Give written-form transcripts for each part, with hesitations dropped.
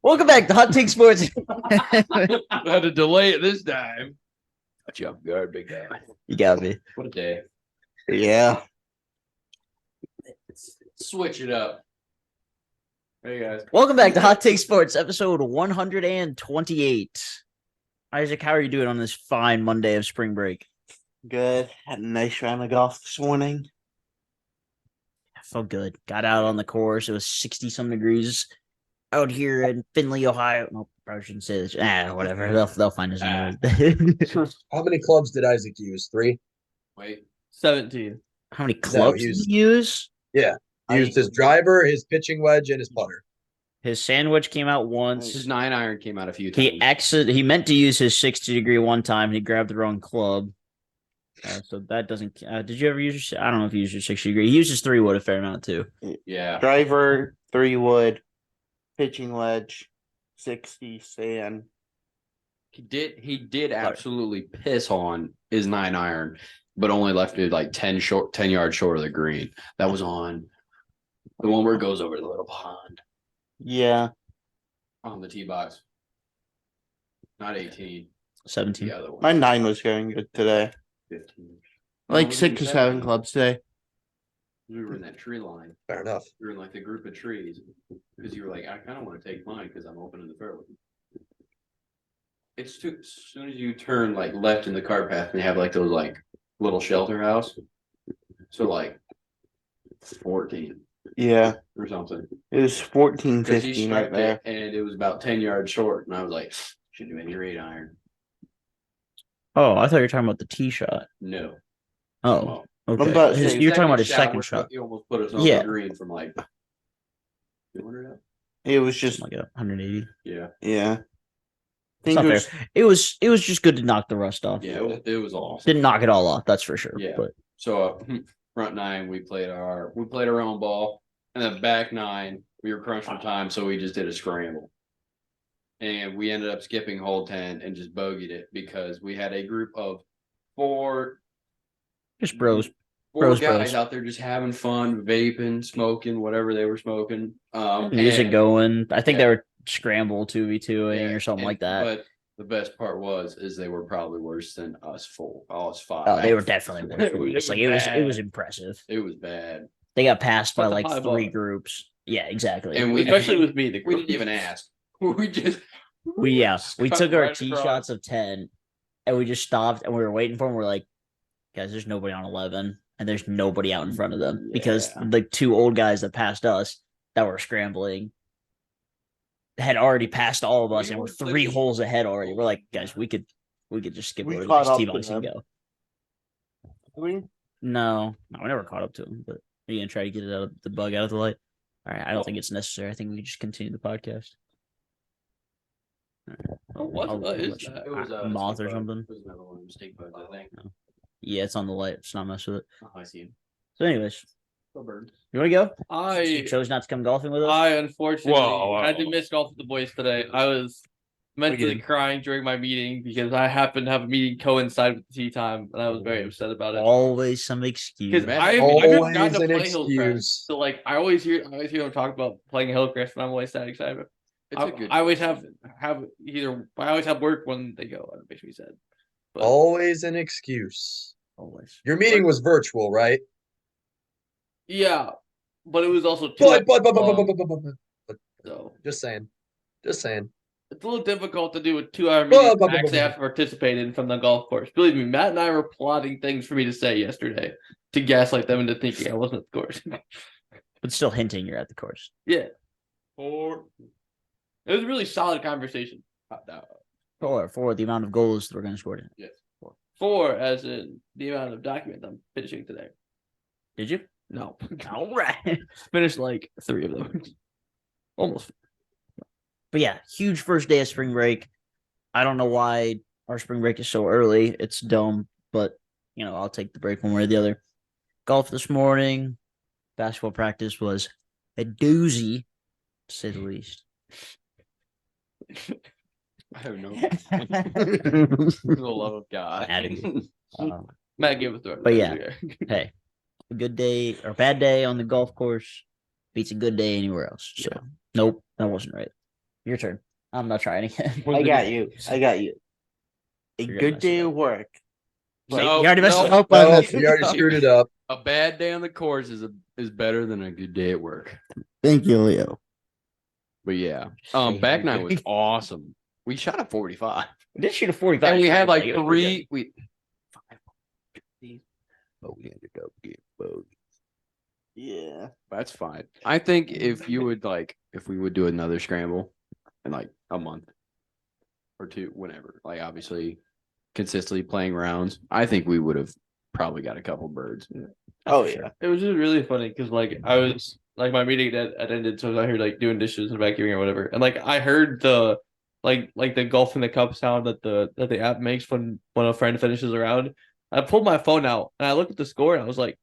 Welcome back to Hot Take Sports. I had to delay it this time. Got you off guard, big guy. You got me. What a day. Yeah. Switch it up. Hey, guys. Welcome back to Hot Take Sports, episode 128. Isaac, how are you doing on this fine Monday of spring break? Good. Had a nice round of golf this morning. I felt good. Got out on the course. It was 60-some degrees out here in Findlay, Ohio. No, probably shouldn't say this. Whatever. They'll find us anyway. How many clubs did Isaac use? 3? Wait. 17. How many clubs did he use? Yeah. He used his driver, his pitching wedge, and his putter. His sandwich came out once. His 9-iron came out a few times. He meant to use his 60-degree one time. He grabbed the wrong club. So that doesn't. Did you ever use your? I don't know if you used your 60-degree. He uses 3-wood a fair amount too. Yeah. Driver, 3-wood, pitching wedge, 60 sand. He did absolutely piss on his 9-iron, but only left it like 10 yards short of the green. That was on the one where it goes over the little pond. Yeah. On the tee box. Not 18. 17. The other one. My 9 was going good today. 15. Like 6 or 7 clubs today. We were in that tree line. Fair enough. We were in like the group of trees because you were like, I kind of want to take mine because I'm open in the fairway. It's too, as soon as you turn like left in the cart path and they have like those like little shelter house. So like 14 Yeah. or something. It was 14, 'Cause he 15 right striped there. it and it was about 10 yards short. And I was like, should have been your 8-iron. Oh, I thought you were talking about the tee shot. No. Oh, I'm okay. about to say, You're talking about his second shot. You almost put us on Yeah. the green from like 200 out. It was just, Like 180. Yeah. yeah. I It's think not it was, fair. It was just good to knock the rust off. Yeah, it was awesome. Didn't knock it all off, that's for sure. Yeah. But So front 9, we played our own ball, and then back 9, we were crunching time, so we just did a scramble. And we ended up skipping hole 10 and just bogeyed it because we had a group of four just bros. guys out there just having fun, vaping, smoking, whatever they were smoking. Music going. I think yeah. they were scramble 2v2ing or something like that. But the best part is they were probably worse than us 5. Oh, they were definitely worse than us. Like it was impressive. It was bad. They got passed by That's a like high 3 bar. groups. Yeah, exactly. And we especially with me. we didn't even ask. We just we took our right tee across. shots of 10 and we just stopped and we were waiting for them. We're like, guys, there's nobody on 11 and there's nobody out in front of them because the 2 old guys that passed us that were scrambling had already passed all of us and were 3 holes ahead already. We're like, guys, we could just skip We over the caught next up tee to box and them. go. We, No, we never caught up to him, but are you gonna try to get the bug out of the light? All right, I don't think it's necessary. I think we can just continue the podcast. Oh, what is let you- that? It was a moth snake or bug. something. It was another one of them snake bugs, I think. Yeah, it's on the light. It's not mess with it. Oh, I see him. So, anyways, Little bird. you want to go? You I chose not to come golfing with us. unfortunately Whoa. I did miss golf with the boys today. I was mentally Again. crying during my meeting because I happened to have a meeting coincide with the tea time, and I was very upset about it. Always some excuse. Because Man, I've never always gotten to an play Hillcrest, excuse. so like I always hear them talk about playing Hillcrest, and I'm always that excited. It's a good. I always have I always have work when they go. It makes me sad. But Always an excuse. Always. Your meeting was virtual, right? yeah, but it was also But, so just saying. Just saying. it's a little difficult to do a 2-hour meeting I actually have to participate in from the golf course. Believe me, Matt and I were plotting things for me to say yesterday to gaslight them into thinking I wasn't at the course. But still hinting you're at the course. Yeah. It was a really solid conversation. For the amount of goals that we're going to score today. Yes. 4 as in the amount of documents I'm finishing today. Did you? No. All right. Finished like 3 of them. Almost. But yeah, huge first day of spring break. I don't know why our spring break is so early. It's dumb, but I'll take the break one way or the other. Golf this morning. Basketball practice was a doozy, to say the least. I have no. For the love of God. Matt gave us the But yeah. Hey, a good day or bad day on the golf course beats a good day anywhere else. So, nope, that wasn't right. Your turn. I'm not trying again. I got you. A You're gonna good mess day it of work. No, you already messed it no. up on No, this. you already screwed it up. A bad day on the course is better than a good day at work. Thank you, Leo. But yeah, Hey, back how nine you was doing? awesome. We shot a 45, We did shoot a 45. and we had like it was three. We But we ended up getting bogey. Yeah. That's fine. I think if we would do another scramble in like a month or two, whenever, like obviously consistently playing rounds, I think we would have probably got a couple birds. Oh, for yeah. sure. It was just really funny because like I was like my meeting had ended, so I was out here like doing dishes and vacuuming or whatever, and like I heard the like the golf in the cup sound that the app makes when a friend finishes a round. I pulled my phone out and I looked at the score and I was like,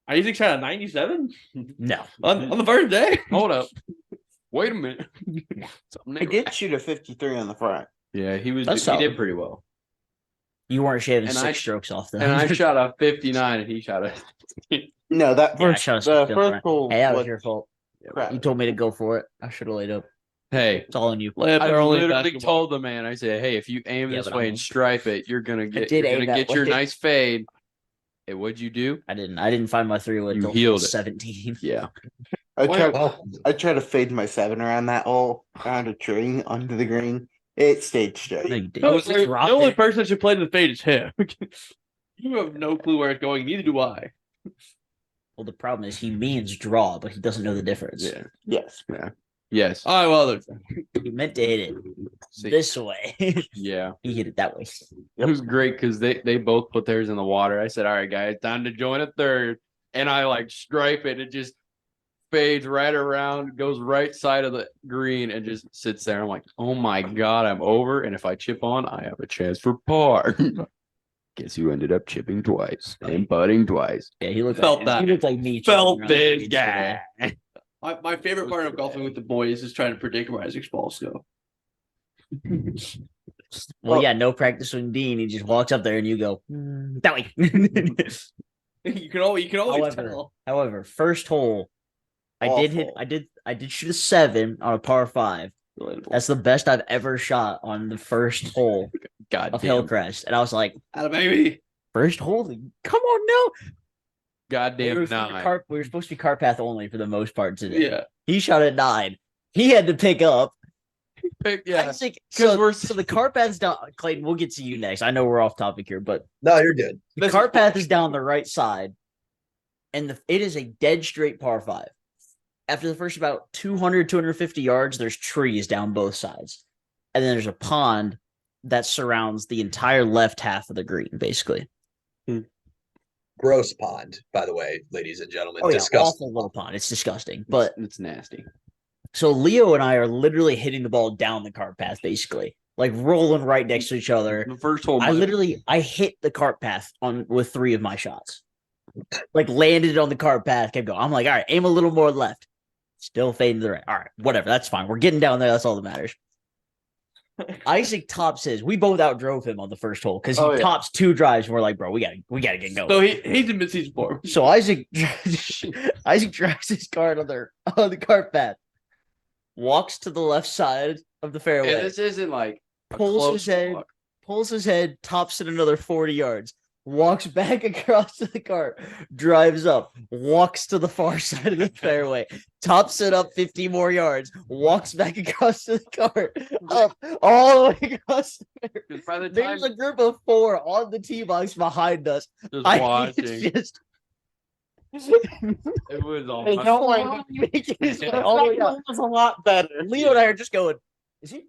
"I usually try a 97 No. on the first day." Hold up. Wait a minute. I did shoot a 53 on the front. Yeah, he That's did solid. pretty well. You weren't shaving And 6 I- strokes off though. And I shot a 59 and he shot a No, that Yeah, I first, shot a the 60 first front. hole Hey, that was was your fault. crap. You told me to go for it. I should have laid up. Hey, It's all on you. Layups I are only literally basketball. told the man, I said, hey, if you aim Yeah, this but way I'm- and stripe it, you're gonna get did aim that your way. nice fade. Hey, what'd you do? I didn't find my 3-wood You until healed it. 17. Yeah. I tried, Oh, I tried to fade my 7 around that hole, around a tree, onto the green. It stayed No, straight. you didn't. No, You the dropped only it. person that should play the fade is him. You have no clue where it's going. Neither do I. Well, the problem is he means draw, but he doesn't know the difference. Yeah. Yes. Yes. All right, well, there's He meant to hit it See, this way. yeah. He hit it that way. It was great because they both put theirs in the water. I said, all right, guys, time to join a third. And I like stripe it. It just fades right around, goes right side of the green, and just sits there. I'm like, oh my God, I'm over. And if I chip on, I have a chance for par. Guess who ended up chipping twice and putting twice? Yeah, he looked Felt like that. He looked like me. Felt chipping around the This greens guy. today. my favorite part of golfing with the boys is trying to predict where Isaac's balls go. Well, yeah, no practice with Dean. He just walks up there and you go that way. You can always However, tell. however, first hole, Awful. I did shoot a 7 on a par 5. That's the best I've ever shot on the first hole God of damn. Hillcrest, and I was like, Atta baby. first hole, come on, no. Goddamn We were supposed to be 9. we were supposed to be cart path only for the most part today. Yeah. He shot at 9. He had to pick up. Yeah. Isaac, 'cause so, we're- so the cart path's down. Clayton, we'll get to you next. I know we're off topic here, but no, you're good. the cart path is down the right side, and it is a dead straight par 5. After the first about 200, 250 yards, there's trees down both sides. And then there's a pond that surrounds the entire left half of the green, basically. Gross pond, by the way, ladies and gentlemen. Oh, yeah, Disgusting. awful little pond. It's disgusting. But it's nasty. so Leo and I are literally hitting the ball down the cart path, basically. Like rolling right next to each other. The first hole, I hit the cart path with 3 of my shots. Like landed on the cart path, kept going. I'm like, all right, aim a little more left. Still fading to the right. All right, whatever. That's fine. We're getting down there. That's all that matters. Isaac tops his. We both outdrove him on the first hole because he tops 2 drives. And we're like, bro, we gotta get going. So he's in mid-season form. So Isaac drives his cart on the cart path, walks to the left side of the fairway, yeah, this isn't like a pulls close his head, walk. pulls his head, tops it another 40 yards, walks back across to the cart, drives up, walks to the far side of the fairway, tops it up 50 more yards, walks back across to the cart, up all the way across the fairway. 'Cause by the time There's a group of 4 on the tee box behind us. just I watching, it's just it was all. Hey, don't worry. Leo was a lot better. and I are just going, is he?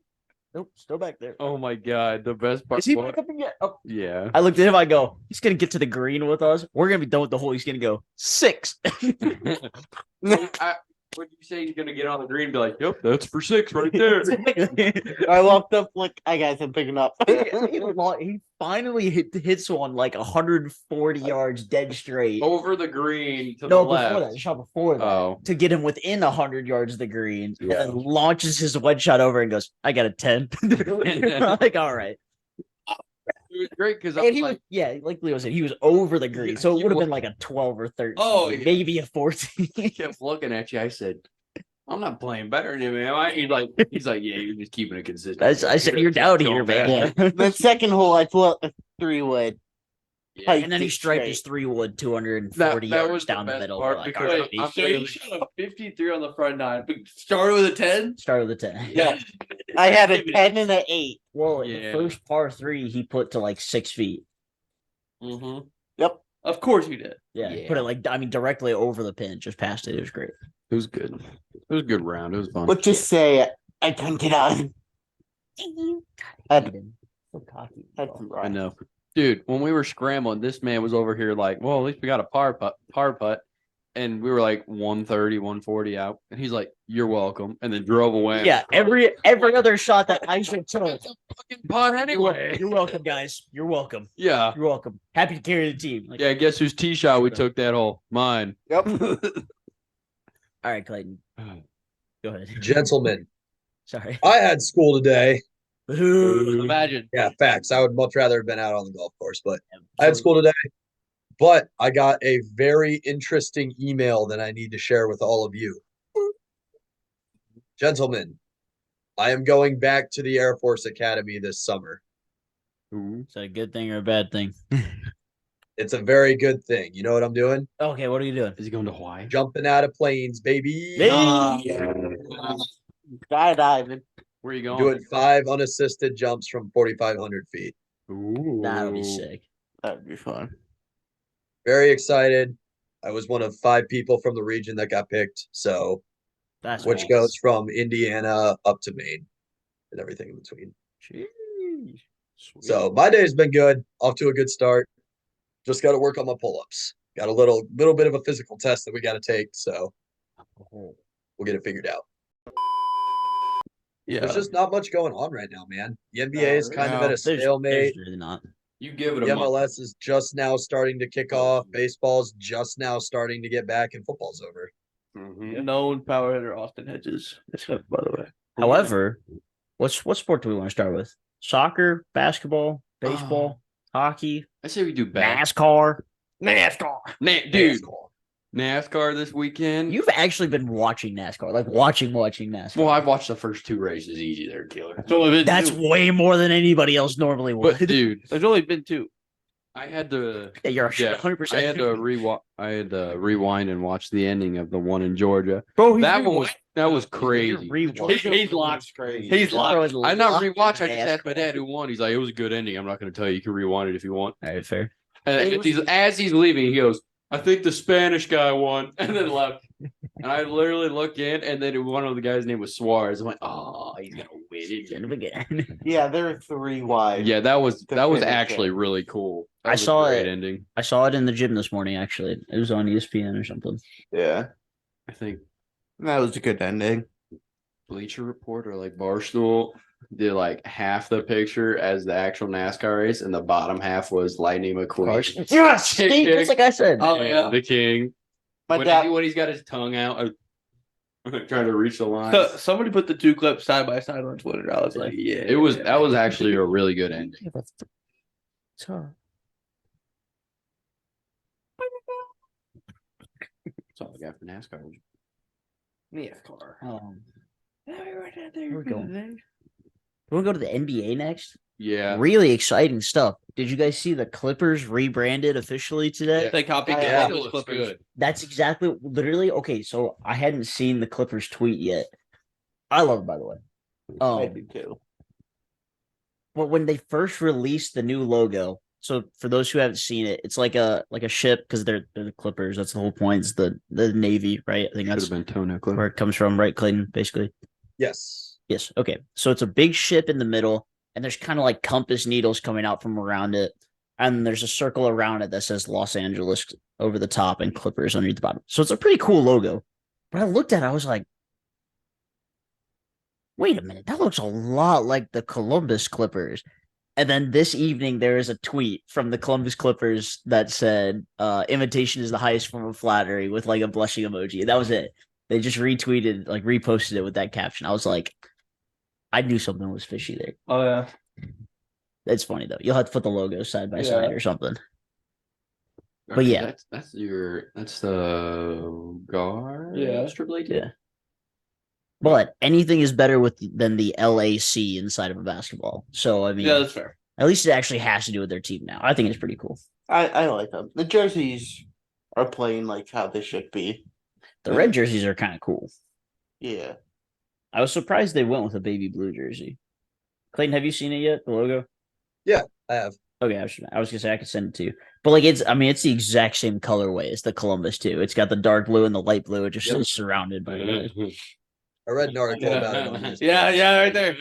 Nope, still back there. Oh my God, the best part. Is he was- back up yet? Oh. Yeah. I looked at him, I go, he's going to get to the green with us. We're going to be done with the hole. He's going to go 6. Would you say he's gonna get on the green and be like, "Yep, that's for 6 right there." I walked up like, I got him picking up. He finally hits one like 140 yards dead straight. Over the green to No, the left. before that, shot before that. Oh, To get him within 100 yards of the green, Yeah. and then launches his wedge shot over and goes, I got a 10. I'm like, all right. it was great because I And was he was, like, yeah, like Leo said, he was over the green. So it He would have was- been like a 12 or 13. Oh, yeah. Maybe a 14. I kept looking at you. I said, I'm not playing better than him, am I? He's like, yeah, you're just keeping it consistent. I said you're down here, Yeah. man. The second hole, I flew up a 3-wood. Yeah. And then he striped his 3-wood 240 That yards was the down the best middle. part We're like, because all right, I'm So you shot a 53 on the front nine, but started with a 10. start with a 10. Yeah. I had a 10 and an 8. Well, Yeah. the first par 3 he put to like 6 feet. Mm-hmm. Yep. Of course you did. Yeah, Yeah. put it like directly over the pin, just past it. It was great. It was good. It was a good round. It was fun. Let's just say I couldn't get on. Eden. So cocky. I know. Dude, when we were scrambling, this man was over here like, well, at least we got a par putt. And we were like 130, 140 out. And he's like, you're welcome. And then drove away. Yeah, every other shot that I should took. Fucking putt anyway. You're welcome, guys. You're welcome. Yeah. You're welcome. Happy to carry the team. Like, Yeah, guess whose tee shot we took that hole? Mine. Yep. all right, Clayton. Go ahead. Gentlemen, Sorry. I had school today. Imagine. Yeah, facts. I would much rather have been out on the golf course, but I had school today. But I got a very interesting email that I need to share with all of you. Gentlemen, I am going back to the Air Force Academy this summer. Is that a good thing or a bad thing? It's a very good thing. You know what I'm doing? Okay, what are you doing? Is he going to Hawaii? Jumping out of planes, baby. Skydiving. Where are you going? Doing 5 unassisted jumps from 4,500 feet. Ooh. That'll be sick. That'd be fun. Very excited. I was one of 5 people from the region that got picked. So, That's which nice. goes from Indiana up to Maine and everything in between. Jeez. Sweet. So my day's been good. Off to a good start. Just got to work on my pull-ups. Got a little bit of a physical test that we got to take. So we'll get it figured out. Yeah. There's just not much going on right now, man. The NBA is kind of at a There's stalemate. really not. You give it The a month. MLS is just now starting to kick off. Baseball's just now starting to get back, and football's over. Mhm. Known power hitter Austin Hedges. By the way. However, what sport do we want to start with? Soccer, basketball, baseball, hockey, I say we do bad. NASCAR. Dude, NASCAR this weekend. You've actually been watching NASCAR, like watching NASCAR. Well, I've watched the first 2 races. Easy there, killer. It's only been That's two. way more than anybody else normally would. But dude, There's only been 2. I had to. Yeah, you're Yeah, 100%. I had to rewind and watch the ending of the one in Georgia. Bro, That was crazy. He's locked crazy. He's locked. I not rewatch. I just asked my dad who won. He's like, it was a good ending. I'm not going to tell you. You can rewind it if you want. All right, fair. And as he's leaving, he goes, I think the Spanish guy won, and then left. And I literally look in, and then one of the guys' name was Suarez. I'm like, oh, he's gonna win Again. Yeah, they're 3 wide. Yeah, that was finish actually it. really cool. That I was a saw great it. ending. I saw it in the gym this morning. Actually, it was on ESPN or something. Yeah. I think That was a good ending. Bleacher Report or like Barstool did like half the picture as the actual NASCAR race, and the bottom half was Lightning McQueen. Yes, Steve, just like I said. Oh, yeah. The king. My When, dad, when he's got his tongue out, trying to reach the line. Somebody put the 2 clips side by side on Twitter. I was like, yeah. That was actually a really good ending. That's all I got for NASCAR. NASCAR. Where we going? We'll go to the NBA next. Yeah. Really exciting stuff. Did you guys see the Clippers rebranded officially today? They copied the Yeah. Los Clippers. Good. That's exactly literally okay. So I hadn't seen the Clippers tweet yet. I love it, by the way. I do too. But when they first released the new logo, so for those who haven't seen it, it's like a ship because they're the Clippers. That's the whole point. It's the Navy, right? I think Should that's have been toenail clip. where it comes from, right, Clayton? Basically. Yes. Yes. Okay. So it's a big ship in the middle, and there's kind of like compass needles coming out from around it. And there's a circle around it that says Los Angeles over the top and Clippers underneath the bottom. So it's a pretty cool logo. But I looked at it, I was like, wait a minute, that looks a lot like the Columbus Clippers. And then this evening, there is a tweet from the Columbus Clippers that said, imitation is the highest form of flattery with like a blushing emoji. That was it. They just retweeted, like reposted it with that caption. I was like, I knew something was fishy there. Oh, yeah. It's funny though. You'll have to put the logos side by Yeah. side or something. Okay, yeah. that's the guard. Yeah. Triple A team? Yeah. But anything is better than the LAC inside of a basketball. So I mean, Yeah, that's fair. at least it actually has to do with their team now. I think it's pretty cool. I like them. The jerseys are playing like how they should be. The red jerseys are kind of cool. Yeah. I was surprised they went with a baby blue jersey. Clayton, have you seen it yet? The logo? I have. Okay, I was gonna say I could send it to you. But like it's the exact same colorway as the Columbus too. It's got the dark blue and the light blue. It just Yep. is surrounded by it. I read an article about it on this. Yeah, right there.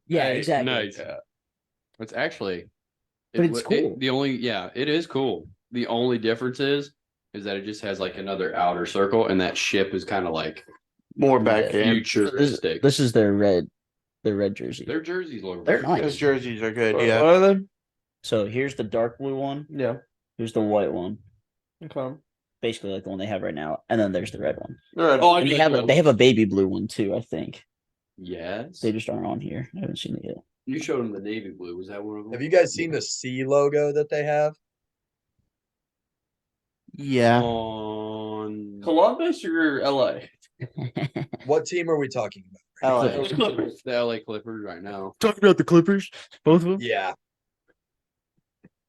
Yeah, Hey, exactly. Nice. Yeah. It's actually, But it's cool. it is cool. The only difference is that it just has like another outer circle, and that ship is kind of like More back end. futuristic. This is their red jersey. Their jerseys look They're very nice. Those jerseys are good. What Yeah. are they? So here's the dark blue one. Yeah. Here's the white one. Okay. Basically like the one they have right now. And then there's the red one. Oh, I And see. they have a baby blue one too, I think. Yes. They just aren't on here. I haven't seen it yet. You showed them the navy blue. Was that one of them? Have you guys seen the C logo that they have? Yeah. On Columbus or LA? What team are we talking about? LA. Clippers. The LA Clippers right now. Talking about the Clippers, both of them. Yeah.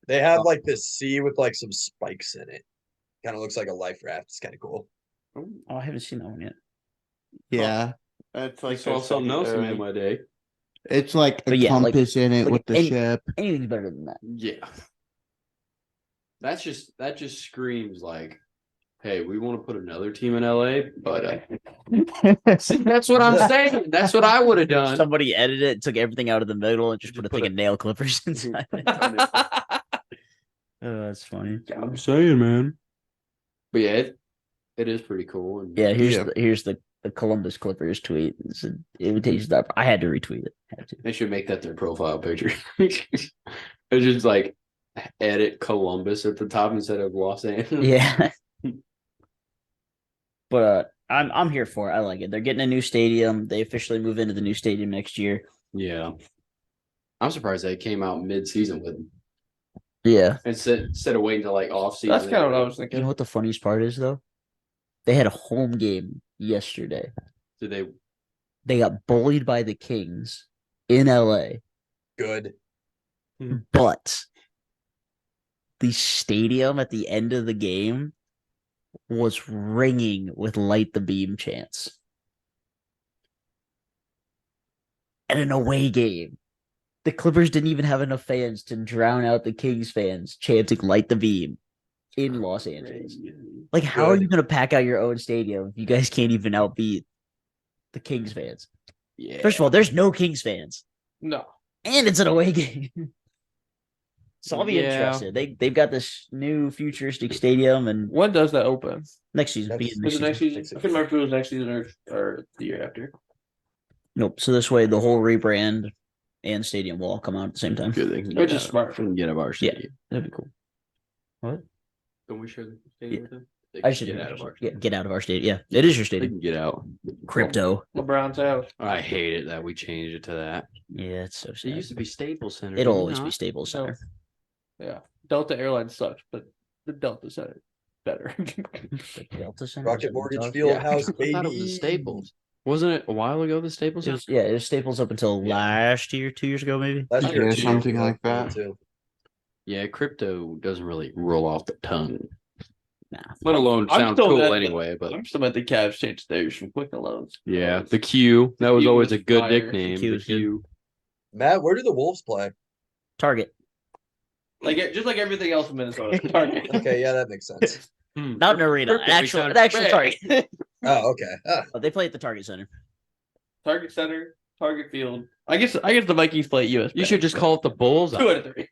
They have like this C with like some spikes in it. Kind of looks like a life raft. It's kind of cool. Oh, I haven't seen that one yet. Yeah. That's I like saw their something else secondary. in my day. It's like a But yeah, like- compass in it like with the any- ship. Anything's better than that. Yeah. That just screams like, hey, we want to put another team in LA, but that's what I'm saying. That's what I would have done. Somebody edited it, took everything out of the middle, and just put a thing put of nail clippers inside. Oh, that's funny. I'm saying, man. But yeah, it is pretty cool. And Yeah, Yeah. here's the Columbus Clippers tweet. It's an invitation up. I had to retweet it. Had to. they should make that their profile picture. It's just like edit Columbus at the top instead of Los Angeles. Yeah. But I'm here for it. I like it. They're getting a new stadium. They officially move into the new stadium next year. Yeah. I'm surprised they came out mid-season with them. Yeah. Instead of waiting till like off-season. That's kind of what I was You thinking. know what the funniest part is though? They had a home game yesterday. Did they? They got bullied by the Kings in LA, Good. but the stadium at the end of the game was ringing with light the beam chants. At an away game. The Clippers didn't even have enough fans to drown out the Kings fans chanting light the beam in Los Angeles. Like, how are Good. you going to pack out your own stadium if you guys can't even outbeat the Kings fans? Yeah. First of all, there's no Kings fans, No. and it's an away game. So I'll be Yeah. interested. They've got this new futuristic stadium, and When does that open? next season, That's- beginning Is it next next season. season? I couldn't remember if it was next season or the year after. Nope. So this way, the whole rebrand and stadium will all come out at the same time. Good. They can Which get is out- smart. they can get out of our Yeah. stadium. That'd be cool. What? Don't we share the stadium with them? They I can should get out of our get out of our stadium. Yeah, it is your They stadium. can get out. Crypto. LeBron's house. I hate it that we changed it to that. Yeah, it's so It sad. used to be Staples Center. It'll did it always be not? Staples No. Center. Yeah. Delta Airlines sucks, but the Delta Center is better. The Delta Center. Rocket is Mortgage it? Field Yeah, House, I baby. thought it was a Staples. Wasn't it a while ago? The Staples. It was, yeah, it was Staples up until Yeah. last year, 2 years ago, maybe. Last year, Yeah, 2 years something ago, like that. too. Yeah, crypto doesn't really roll off the tongue. Nah. Let alone I'm sound still cool mad that- anyway. But I'm still at the Cavs changed theirs from quick loans. yeah, the Q. That was Q always was a good fire. nickname. The Q The is good. Q. Matt, where do the Wolves play? Target. Like just like everything else in Minnesota. Target. Okay, yeah, that makes sense. Not an arena. Perfect. An actual Target. Oh, okay. Oh, they play at the Target Center. Target Center, Target Field. I guess the Vikings play at US. You should just call it the Bulls. 2 out of 3.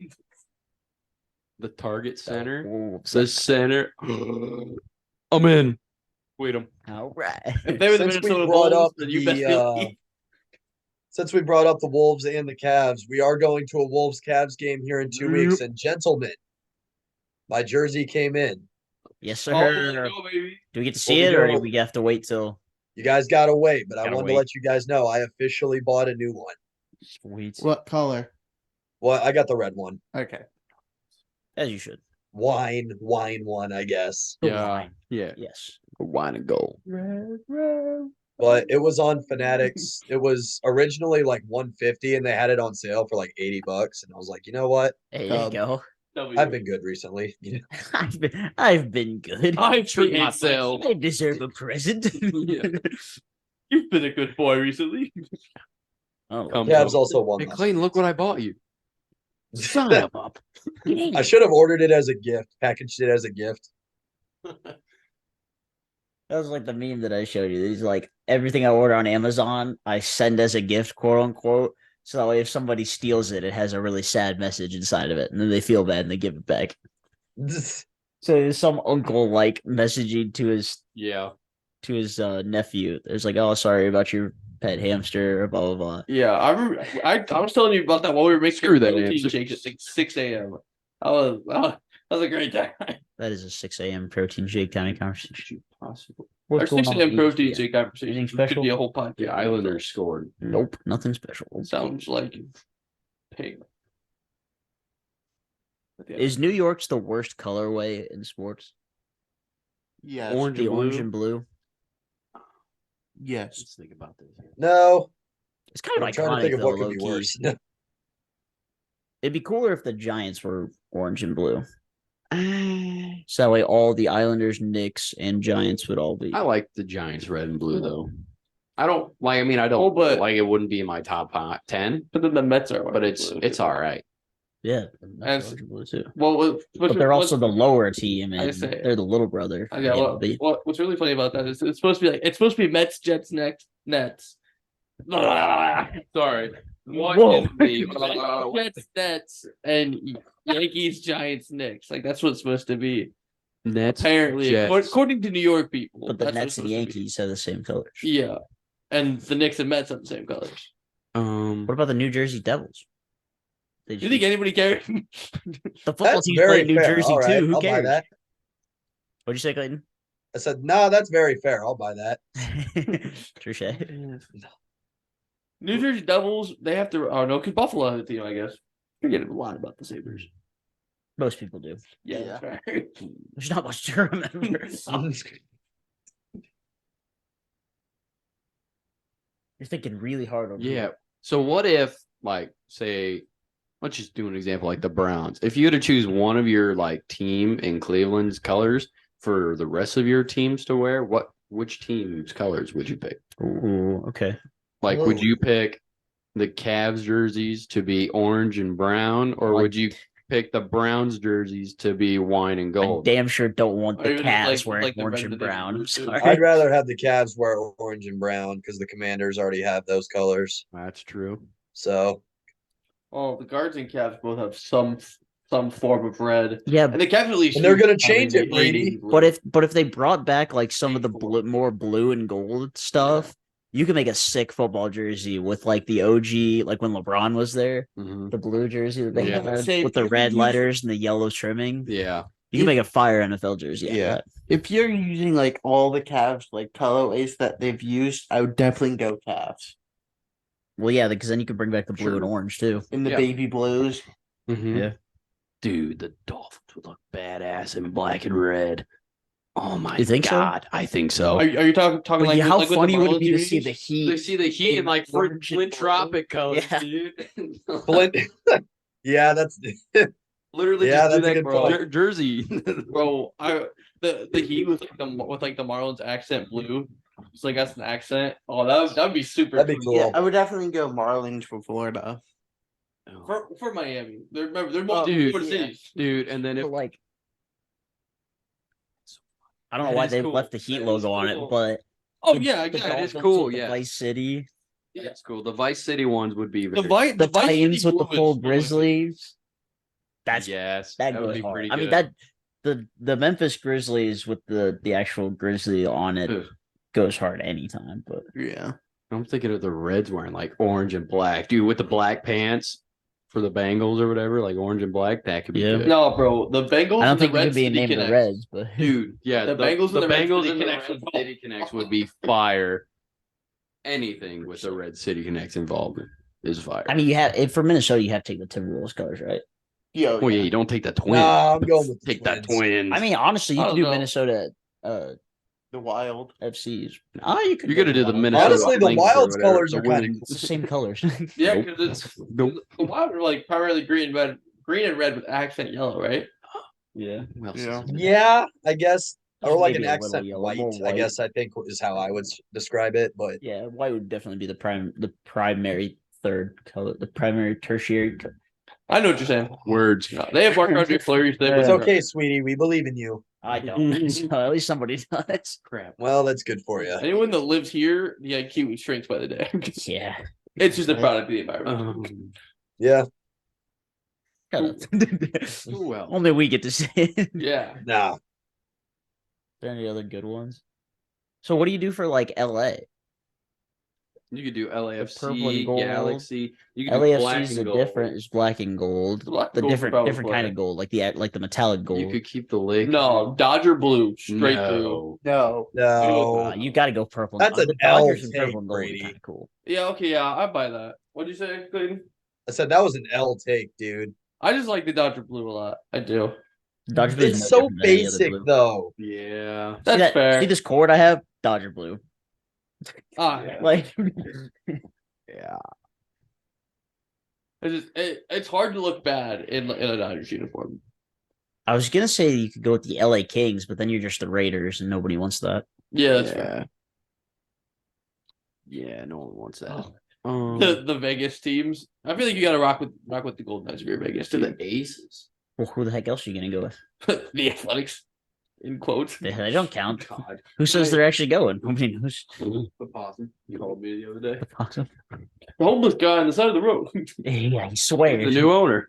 The Target Center. Wolves. The center. I'm in. Wait them. All right. If they were the Since we Minnesota brought Bulls, up then you best Since we brought up the Wolves and the Cavs, we are going to a Wolves-Cavs game here in 2 weeks. And gentlemen, my jersey came in. Yes, sir. Oh, baby. Do we get to see Well, it, we or don't- do we have to wait till? You guys got to wait, but I Gotta wanted wait. to let you guys know I officially bought a new one. Sweet. What color? Well, I got the red one. Okay. As you should. Wine one, I guess. The Yeah. wine. Yeah. Yes. Wine and gold. Red, red. but it was on Fanatics. It was originally like 150 and they had it on sale for like $80. And I was like, you know what? There you go. I've been good recently. I've been good. I Treat treat myself. I deserve a present. You've been a good boy recently. Oh, Come Cavs also won. Hey, last Clayton, look what I bought you. son of a. I should have ordered it as a gift, packaged it as a gift. That was like the meme that I showed you. It's like everything I order on Amazon, I send as a gift, quote unquote. So that way, if somebody steals it, it has a really sad message inside of it, and then they feel bad and they give it back. So there's some uncle like messaging to his nephew. There's like, oh, sorry about your pet hamster, or blah blah blah. Yeah, I remember. I was telling you about that while we were making Screw that protein hamster. shakes at 6 a.m. That was a great time. That is a 6 a.m. protein shake kind of conversation. Possible. What's Our going 6 on a.m. with protein ESPN? shake conversation Anything could special? be a whole podcast. The Islanders scored. Nope, nothing special. Sounds like pig. Is New York's the worst colorway in sports? Yes. Orange The and orange blue. and blue. Yes. Let's think about this. No, It's kind of I'm trying to iconic think of though, what could low be key. worse. It'd be cooler if the Giants were orange and blue. So that way all the Islanders, Knicks, and Giants would all be. I like the Giants red and blue though. I don't like. I mean, I don't. Oh, but- like it wouldn't be in my top 10, But then the Mets are. but it's all right. Yeah, And- that's orange and blue too. Well, But they're also the lower team, I and say- they're the little brother. Yeah, what's really funny about that is it's supposed to be Mets, Jets, Nets. Sorry. Whoa. Jets, Nets, and Yankees, Giants, Knicks. Like that's what it's supposed to be. Nets, Apparently, Jets. according to New York people. But the that's what Nets it's and supposed to be. Yankees have the same colors. Yeah, and the Knicks and Mets have the same colors. What about the New Jersey Devils? They Do you think anybody cares? the football That's teams very play in New fair. Jersey All right, too? Who I'll buy cares? that. What'd you say, Clayton? I said, no, that's very fair. I'll buy that. Touche. New Jersey Devils, they have to. Oh no, because Buffalo has a team. I guess you're getting a lot about the Sabres. Most people do. Yeah, Yeah. that's right. There's not much to remember. You're thinking really hard over Yeah. here. So what if, like, say, let's just do an example like the Browns. If you had to choose one of your like team in Cleveland's colors for the rest of your teams to wear, which team's colors would you pick? Ooh, okay. Like, would Whoa. you pick the Cavs jerseys to be orange and brown, or Like- would you pick the Browns jerseys to be wine and I gold? damn sure don't want Or the even Cavs like- wearing like the orange and Red Division brown. blue, too. Sorry. I'd rather have the Cavs wear orange and brown because the Commanders already have those colors. That's true. So Oh, the Guards and Cavs both have some form of red, Yeah, and the Cavs at least. And they're gonna use- change I it, Brady. maybe blue. but if they brought back like some of the more blue and gold stuff, you could make a sick football jersey with like the OG, like when LeBron was there, Mhm. the blue jersey that they Yeah. had Say, with the if red you- letters and the yellow trimming. Yeah. You can make a fire NFL jersey. Yeah. Yeah. If you're using like all the Cavs like colorways that they've used, I would definitely go Cavs. Well, yeah, because then you can bring back the blue and Sure. orange too. In the Yeah. baby blues. Mhm. Yeah. Dude, the Dolphins would look badass in black and red. Oh my You think so? god, I think so. Are you talking But like yeah, how like with the funny would it Marlins be to see jerseys? the Heat? They see the heat in in like orange and Flint blue. tropic colors, Yeah. dude. Flint. Yeah, that's Literally, Yeah, just do that's a that good point. jersey. Bro, the Heat with like the Marlins accent blue. It's like that's an accent. Oh, that'd be super. That'd be cool. Yeah, I would definitely go Marlins for Florida. For Miami. They're multiple Dude, Florida yeah. cities. Dude, and then But, if like, I don't know That why is they cool. left the Heat That is logo on cool. it, but Oh the- yeah, the yeah. that is Dolphins cool, with the yeah. Vice City, that's cool. The Vice City ones would be The very, the Vice City Titans with the blue full is- Grizzlies. That's yes, that would goes be hard. pretty I mean good. the Memphis Grizzlies with the actual Grizzly on it Ugh. goes hard anytime. But Yeah. I'm thinking of the Reds wearing like orange and black, dude, with the black pants for the Bengals or whatever, like orange and black. That could be Yeah. good. No, bro. The Bengals. I don't and think the it Red could be City named the Connects. Reds. But Dude, yeah, The Bengals and the Red Bengals City and the Connects Red involved. City Connects would be fire. Anything with the Red City Connects involvement is fire. I mean, you have for Minnesota, you have to take the Timberwolves colors, right? Yo, well, yeah, you don't take the twins. Nah, I'm going with the Take that Twins. twins. I mean, honestly, you I can don't do know. Minnesota. the The Wild. FCs. Oh, you could You're gonna do the Wild. Minnesota. Honestly, the Lynx or Wild's whatever, colors the are kind of Wings. It's the same colors. Yeah, Nope. because it's Nope. the Wild are like primarily green and red with accent yellow, right? Yeah. Who else Yeah. is in there? Yeah, I guess. Just Or like maybe an a little accent yellow, white, more I white. guess I think is how I would describe it. But Yeah, white would definitely be the primary third color, the primary tertiary. I know what you're saying. Words. No, they have Mark Andre Fleury. They have it's Yeah. okay, sweetie. We believe in you. I don't. So at least somebody does. Crap. Well, that's good for you. Anyone that lives here, the IQ shrinks by the day. Yeah. It's just a product of the environment. Yeah. Shut up. Who else? Only we get to say it. Are Yeah. Nah. there any other good ones? So what do you do for like LA? You could do purple and LAFC, gold. Galaxy. You could do black LAFC is and the gold. different is black and gold. Black and The gold's different probably different kind play. of gold, like the metallic gold. You could keep the lake. No, Dodger blue, straight through. No. No. No. You got to go purple. That's an the Dodgers L and take, purple and gold are Brady. kind of cool. Yeah, okay, yeah, I buy that. What'd you say, Clayton? I said that was an L take, dude. I just like the Dodger blue a lot. I do. Dodger blue is It's no so different than any other basic blue. though. Yeah. See That's that? fair. See this cord I have? Dodger blue. Ah, yeah. Like Yeah. It's hard to look bad in a Dodgers uniform. I was gonna say you could go with the LA Kings, but then you're just the Raiders, and nobody wants that. Yeah, that's fair. Yeah, no one wants that. The Vegas teams. I feel like you gotta rock with the Golden Knights if you're Vegas. to the Aces. Well, who the heck else are you gonna go with? The Athletics, in quotes. They don't count. God. Who says they're actually going? Nobody knows. The possum. You called me the other day. Awesome. The homeless guy on the side of the road. Yeah, he swears. The new owner.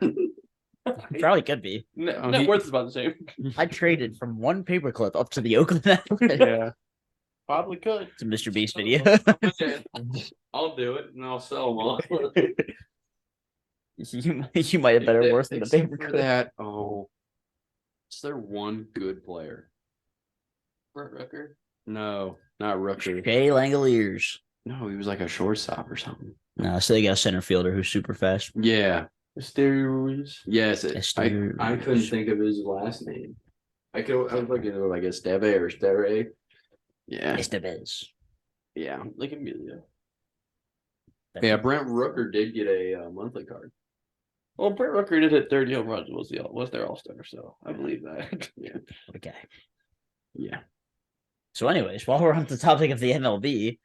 Probably could be. Net worth is about the same. I traded from one paperclip up to the Oakland Athletics. Yeah. Probably could. It's a Mr. Beast video. I'll do it and I'll sell them all. you might have better worth than the Except for paperclip. that. Oh. Is there one good player? Brett Rucker. No, not Rooker. Jay Langoliers. No, he was like a shortstop or something. No, so they got a center fielder who's super fast. Yeah. Mysterio Ruiz. Yes. Esther- I couldn't think of his last name. I was looking at like Esteve or Estere. Yeah. Estevez. Yeah. Like Emilio. Yeah. Brent Rooker did get a monthly card. Well, Brett Rucker did hit 30 home runs. Was their all-star, so I believe that. Yeah. Okay. Yeah. So, anyways, while we're on the topic of the MLB,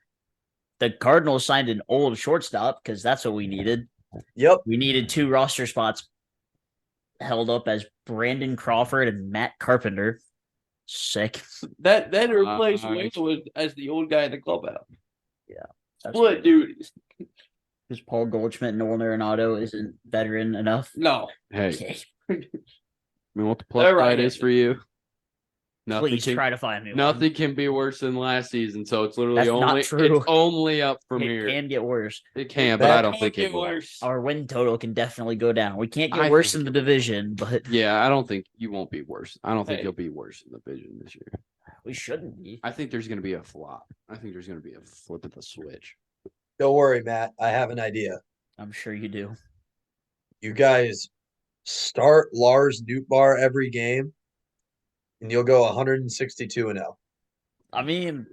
the Cardinals signed an old shortstop because that's what we needed. Yep. We needed 2 roster spots held up as Brandon Crawford and Matt Carpenter. Sick. That replaced Nice. Wade as the old guy in the clubhouse. That's What, dude? because Paul Goldschmidt and Nolan Arenado isn't veteran enough. No. Hey, Okay. I mean, what the plus All right. side is for you? Nothing Please can, try to find me one. nothing can be worse than last season. So it's literally That's not only true. it's only up from It here. can get worse. It can, but That I don't think it will. Our win total can definitely go down. We can't get I worse think in the division, but Yeah, I don't think you won't be worse. I don't think Hey. you'll be worse in the division this year. we shouldn't be. I think there's going to be a flop. I think there's going to be a flip of the switch. Don't worry, Matt. I have an idea. I'm sure you do. You guys start Lars Nootbaar every game, and you'll go 162-0. I mean,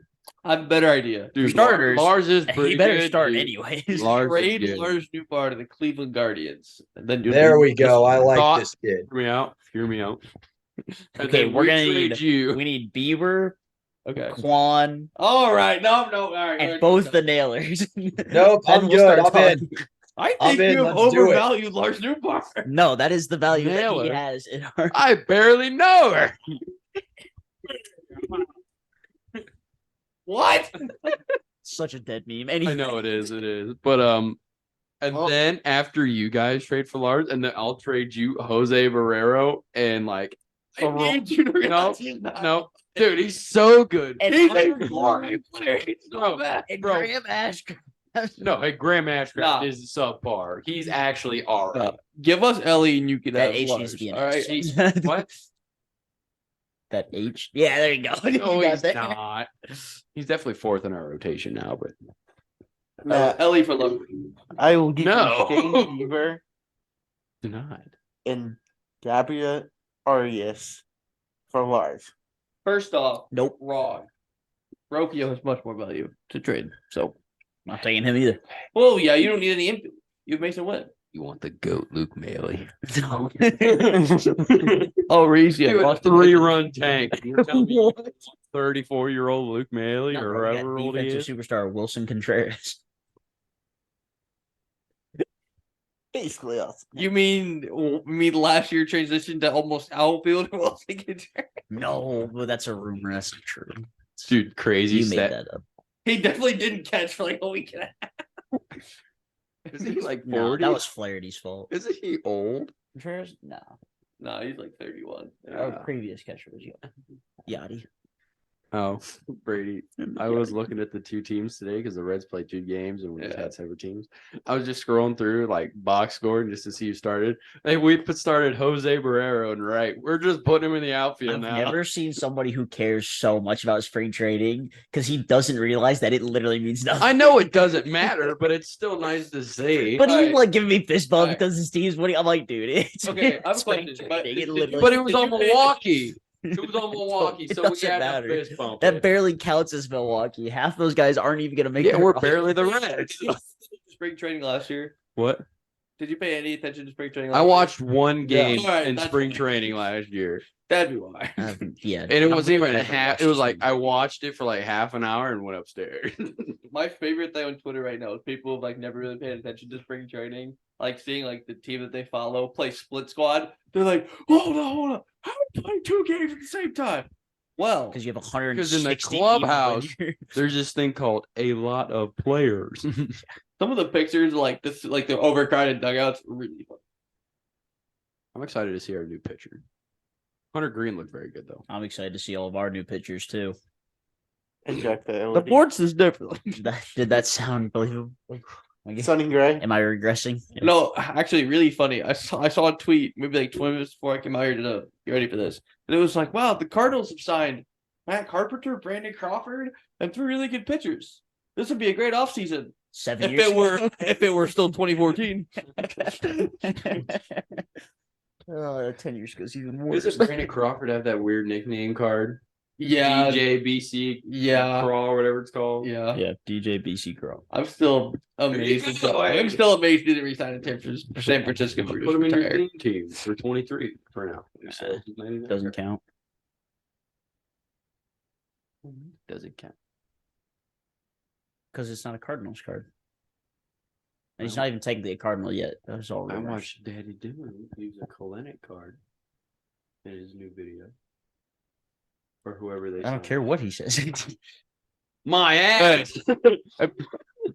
I have a better idea. Dude, starters, Lars is pretty he better good, start dude. anyways. Lars is Trade good. Lars Nootbaar to the Cleveland Guardians. And then do There we go. I like Thought- this kid. Hear me out. Hear me out. And Okay, then we're we gonna trade need you. we need Bieber, Okay. Quan, All right. No. All right. and both the Nailers. Nope, Then I'm we'll good. start I'm in. talking. I I'm think in, you have let's do it. overvalued Lars Nootbaar. No, that is the value that he Nailer. has in our. I barely know her. What? Such a dead meme. I Anyway, know it is. It is. But and Oh. then after you guys trade for Lars, and then I'll trade you Jose Barrero and like I need you to no, realize no, dude, he's so good. And He's I- a great player. He's so Bro, bad. and bro. Graham Ashcraft. No, hey, Graham Ashcraft Nah. is subpar. He's actually all right. Give us Ellie and you can That have H Lars. needs to be an All right. H. What? That H. Yeah, there you go. You No, got he's that. not. He's definitely fourth in our rotation now, but Ellie for love. I will give No. you Shane Bieber denied. and Gabriel Arias for Lars. First off, Nope. wrong. Rokio has much more value to trade. So, Not taking him either. well, yeah, you don't need any infield. You have Mason Webb. You want the GOAT Luke Maley. Oh, Reese, yeah. Dude, a Boston 3-run tank. You're telling me 34-year-old Luke Maley No, or bro, we got however old he defensive is. superstar Wilson Contreras. Basically us. You mean last year transitioned to almost outfield? No, but that's a rumor. That's not true. Dude, crazy You made stat. that up. He definitely didn't catch for like a week and a half. Isn't he like No, 40? that was Flaherty's fault. Isn't he old? Contreras? No. No, he's like 31. Our previous catcher was Yachty. Oh, Brady. I was looking at the two teams today because the Reds played 2 games and we just Yeah. had separate teams. I was just scrolling through like box score just to see who started. Hey, we started Jose Barrero and right. We're just putting him in the outfield I've now. never seen somebody who cares so much about spring trading because he doesn't realize that it literally means nothing. I know it doesn't matter, but it's still nice to see. But Alright. he's like giving me fist bump Alright. because his team's winning. I'm like, dude, it's Okay, I have a spring question, trading. It but- literally, But it was on Did you pay- Milwaukee. It was on Milwaukee, It so we doesn't had matter. to fist bump that it. barely counts as Milwaukee. Half those guys aren't even gonna make. Yeah, the we're roster. barely the Reds. Spring training last year. What? Did you pay any attention to spring training? I last watched one game Alright, in that's spring fine. training last year. year? That'd be why. Yeah, And it wasn't even never half. watched It was this like game. I watched it for like half an hour and went upstairs. My favorite thing on Twitter right now is people have like never really paid attention to spring training. Like seeing like the team that they follow play split squad. They're like, hold on. How are we playing 2 games at the same time? Well, because you have 160 Because in the people clubhouse- in your- There's this thing called a lot of players. some of the pictures like this, like the overcrowded dugouts, are really fun. I'm excited to see our new pitcher. Hunter Green looked very good though. I'm excited to see all of our new pitchers too. Inject the The LED. sports is different. Did that sound believable? Sunny gray. Am I regressing? No, actually, really funny. I saw a tweet maybe like 20 minutes before I came out here to get ready for this, and it was like, "Wow, the Cardinals have signed Matt Carpenter, Brandon Crawford, and 3 really good pitchers. This would be a great offseason 7 if years. it were still 2014." 10 years goes even Does Brandon Crawford have that weird nickname card? Yeah, DJBC yeah, Crawl or whatever it's called. yeah. Yeah, DJ BC Crow. I'm still amazed. I'm still amazed he didn't resign in San Francisco. Put He just him in your retired. dream team for 23 for now. Doesn't count. Doesn't count. Because it's not a Cardinals card. And he's not even technically a Cardinal yet. That was all I rumors. watched Daddy Dillon use a Kalenic card in his new video. Or whoever they I don't signed. care what he says. My ass.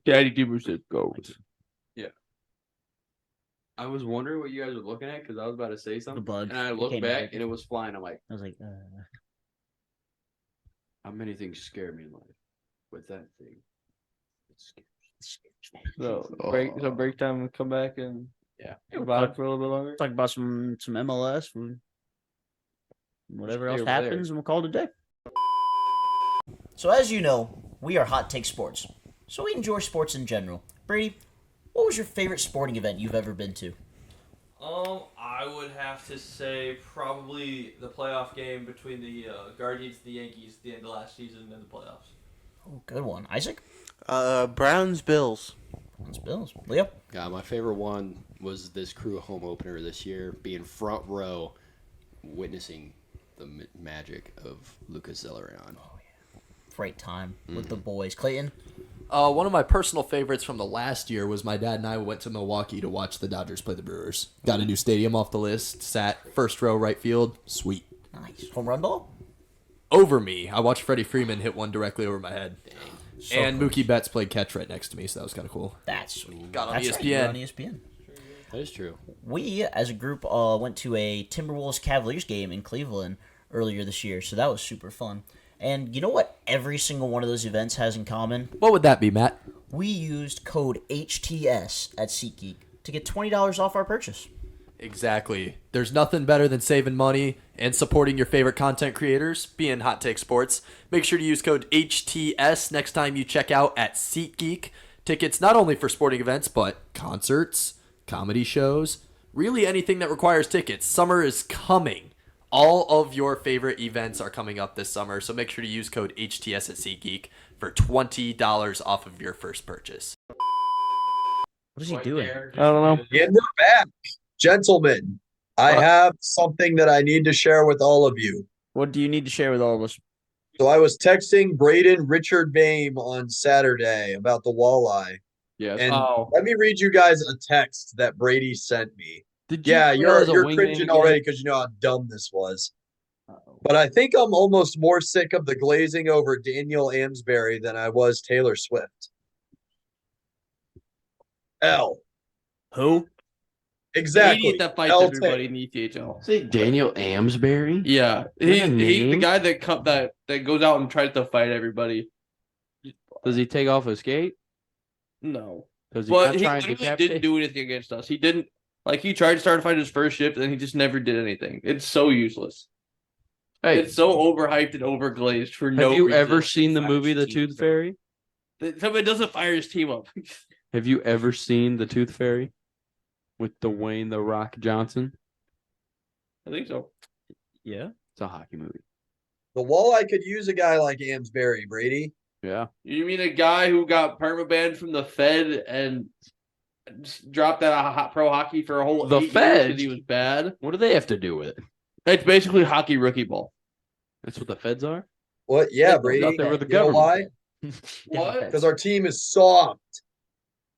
Daddy Deemer said go. I was wondering what you guys were looking at because I was about to say something. bug. And I It looked came back back. and it was flying. I'm like, I was like, how many things scare me in life? With that thing. It scares me. So break time and come back and Yeah. about it for a little bit longer. talk about some MLS. Whatever Stay else over there. happens, and we'll call it a day. So as you know, we are Hot Take Sports. So we enjoy sports in general. Brady, what was your favorite sporting event you've ever been to? I would have to say probably the playoff game between the Guardians and the Yankees at the end of last season in the playoffs. Oh, good one. Isaac? Browns Bills. That's Bills. Leo? Yeah, my favorite one was this Crew home opener this year, being front row, witnessing the magic of Lucas Zelleran. Great time with the boys. Clayton? One of my personal favorites from the last year was my dad and I went to Milwaukee to watch the Dodgers play the Brewers. Got a new stadium off the list, sat first row right field, sweet. Nice. Home run ball? Over me, I watched Freddie Freeman hit one directly over my head. So And close. Mookie Betts played catch right next to me, so that was kind of cool. That's sweet. Got on That's right, ESPN. you were on ESPN. That is true. We, as a group, went to a Timberwolves Cavaliers game in Cleveland earlier this year, so that was super fun. And you know what every single one of those events has in common? What would that be, Matt? We used code HTS at SeatGeek to get $20 off our purchase. Exactly. There's nothing better than saving money and supporting your favorite content creators, being Hot Take Sports. Make sure to use code HTS next time you check out at SeatGeek. Tickets not only for sporting events, but concerts, comedy shows, really anything that requires tickets. Summer is coming. All of your favorite events are coming up this summer, so make sure to use code HTS at SeatGeek for $20 off of your first purchase. What is he doing? I don't know. And we're back. Gentlemen, I have something that I need to share with all of you. What do you need to share with all of us? So I was texting Braden Richard Bame on Saturday about the walleye. Yes. And Oh. let me read you guys a text that Brady sent me. Did you Yeah, know that was a you're wingman cringing again? already because you know how dumb this was. But I think I'm almost more sick of the glazing over Daniel Amsbury than I was Taylor Swift. L. Who? Exactly. Idiot that fights L everybody in the ETHL. Say Daniel Amsbury? Yeah, Is that a he's the name? guy that goes out and tries to fight everybody. Does he take off his skate? No, Does he but not he try and literally decapitate? didn't do anything against us. He didn't he tried to start a fight his first shift, and he just never did anything. It's so useless. Hey, It's so overhyped and overglazed for have no you reason. ever seen the Fires movie The team Tooth up. Fairy? Somebody doesn't fire his team up. Have you ever seen The Tooth Fairy with Dwayne The Rock Johnson? I think so. Yeah. It's a hockey movie. The walleye could use a guy like Amsbury, Brady. Yeah. You mean a guy who got permabanned from the Fed and dropped out of pro hockey for a whole The 8 years Fed? because he was bad? What do they have to do with it? It's basically hockey rookie ball. That's what the feds are? What? Yeah, They go Brady. out there with the You know why? government. What? Because our team is soft.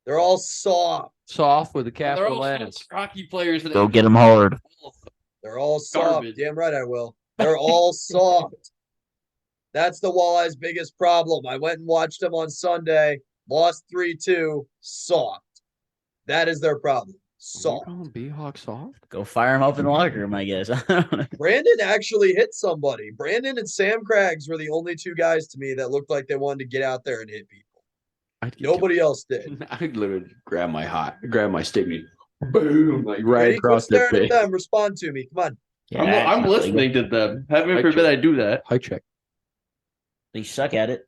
They're all soft. Soft with a They're capital all S. hockey players. That Go get him hard. They're all soft. Garbage. Damn right I will. They're all soft. That's the walleye's biggest problem. I went and watched them on Sunday. Lost 3-2. Soft. That is their problem. You Soft. calling B-Hawk soft? Go fire him up in the locker room, I guess. I don't know. Brandon actually hit somebody. Brandon and Sam Craggs were the only two guys to me that looked like they wanted to get out there and hit people. Nobody else did. I'd literally grab my stick and boom, like right Brady, quit across their staring face. at them. Respond to me. Come on. Yeah, I'm that's not listening legal. to them. Heaven I forbid I do that. High check. They suck at it.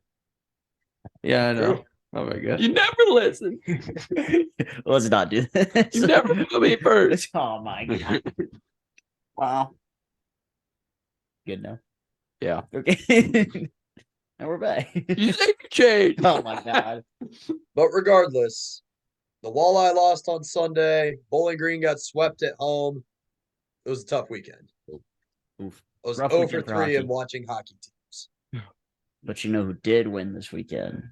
Yeah, I know. True. Oh my god. You never listen. Let's not do that. You never put me first. Oh my god. Wow. Good now. Yeah. Okay. And we're back. You think you changed. Oh my god. But regardless, the walleye lost on Sunday. Bowling Green got swept at home. It was a tough weekend. Oof. I was Rough 0 weekend for for 3 hockey. in watching hockey teams. But you know who did win this weekend?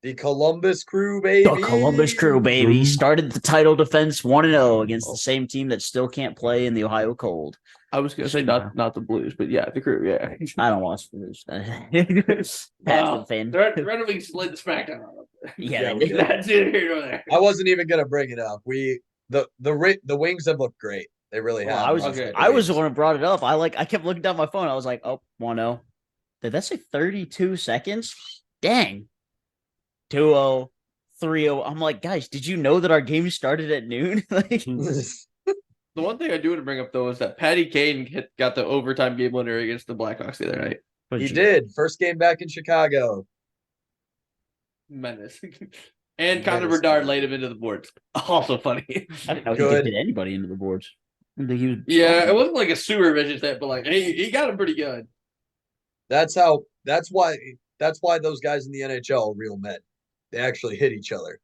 The Columbus Crew, baby. The Columbus Crew, baby. Started the title defense 1-0 against the same team that still can't play in the Ohio cold. I was gonna say not the Blues, but yeah, the Crew. Yeah. I don't watch Blues. Pat's Wow. the fan. Red Wings slid the SmackDown. Yeah, Yeah, they we did. did. That's it here or there. I wasn't even gonna bring it up. The Wings have looked great. They really Well, have. I was Okay. I was the one who brought it up. I kept looking down my phone. I was like, oh, 1-0. Did that say 32 seconds? Dang. 2-0, 3-0. I'm like, guys, did you know that our game started at noon? Like, The one thing I do want to bring up though is that Patty Kane got the overtime game winner against the Blackhawks the other night. He did. First game back in Chicago. Menace. And Connor Menace. Bedard laid him into the boards. Also funny. I didn't know he Good. could hit anybody into the boards. I didn't think he was- Yeah, it wasn't like a sewer vision set, but like he got him pretty good. That's why those guys in the NHL are real men. They actually hit each other.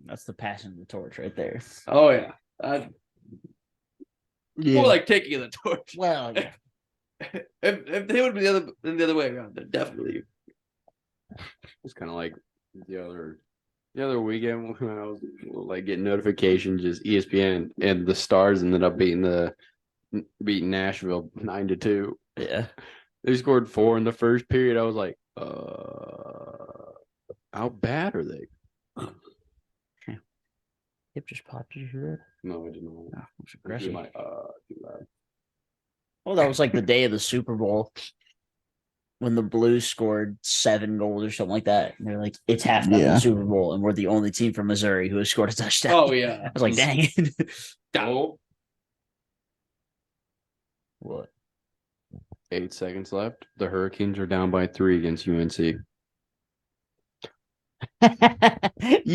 That's the passing of the torch right there. Oh yeah. More like taking the torch. Well, yeah. If they would be the other way around, then definitely. It's kind of like the other weekend when I was like getting notifications, just ESPN, and the Stars ended up beating Nashville 9-2. Yeah. They scored 4 in the first period. I was like, how bad are they? Hip just popped. Did you hear that? No, I didn't know. Oh, it's aggressive. Too loud. Well, that was like the day of the Super Bowl when the Blues scored 7 goals or something like that. And they're like, it's halftime of Yeah. the Super Bowl, and we're the only team from Missouri who has scored a touchdown. Oh yeah. I was like, dang it. Oh, What? 8 seconds left. The Hurricanes are down by 3 against UNC. You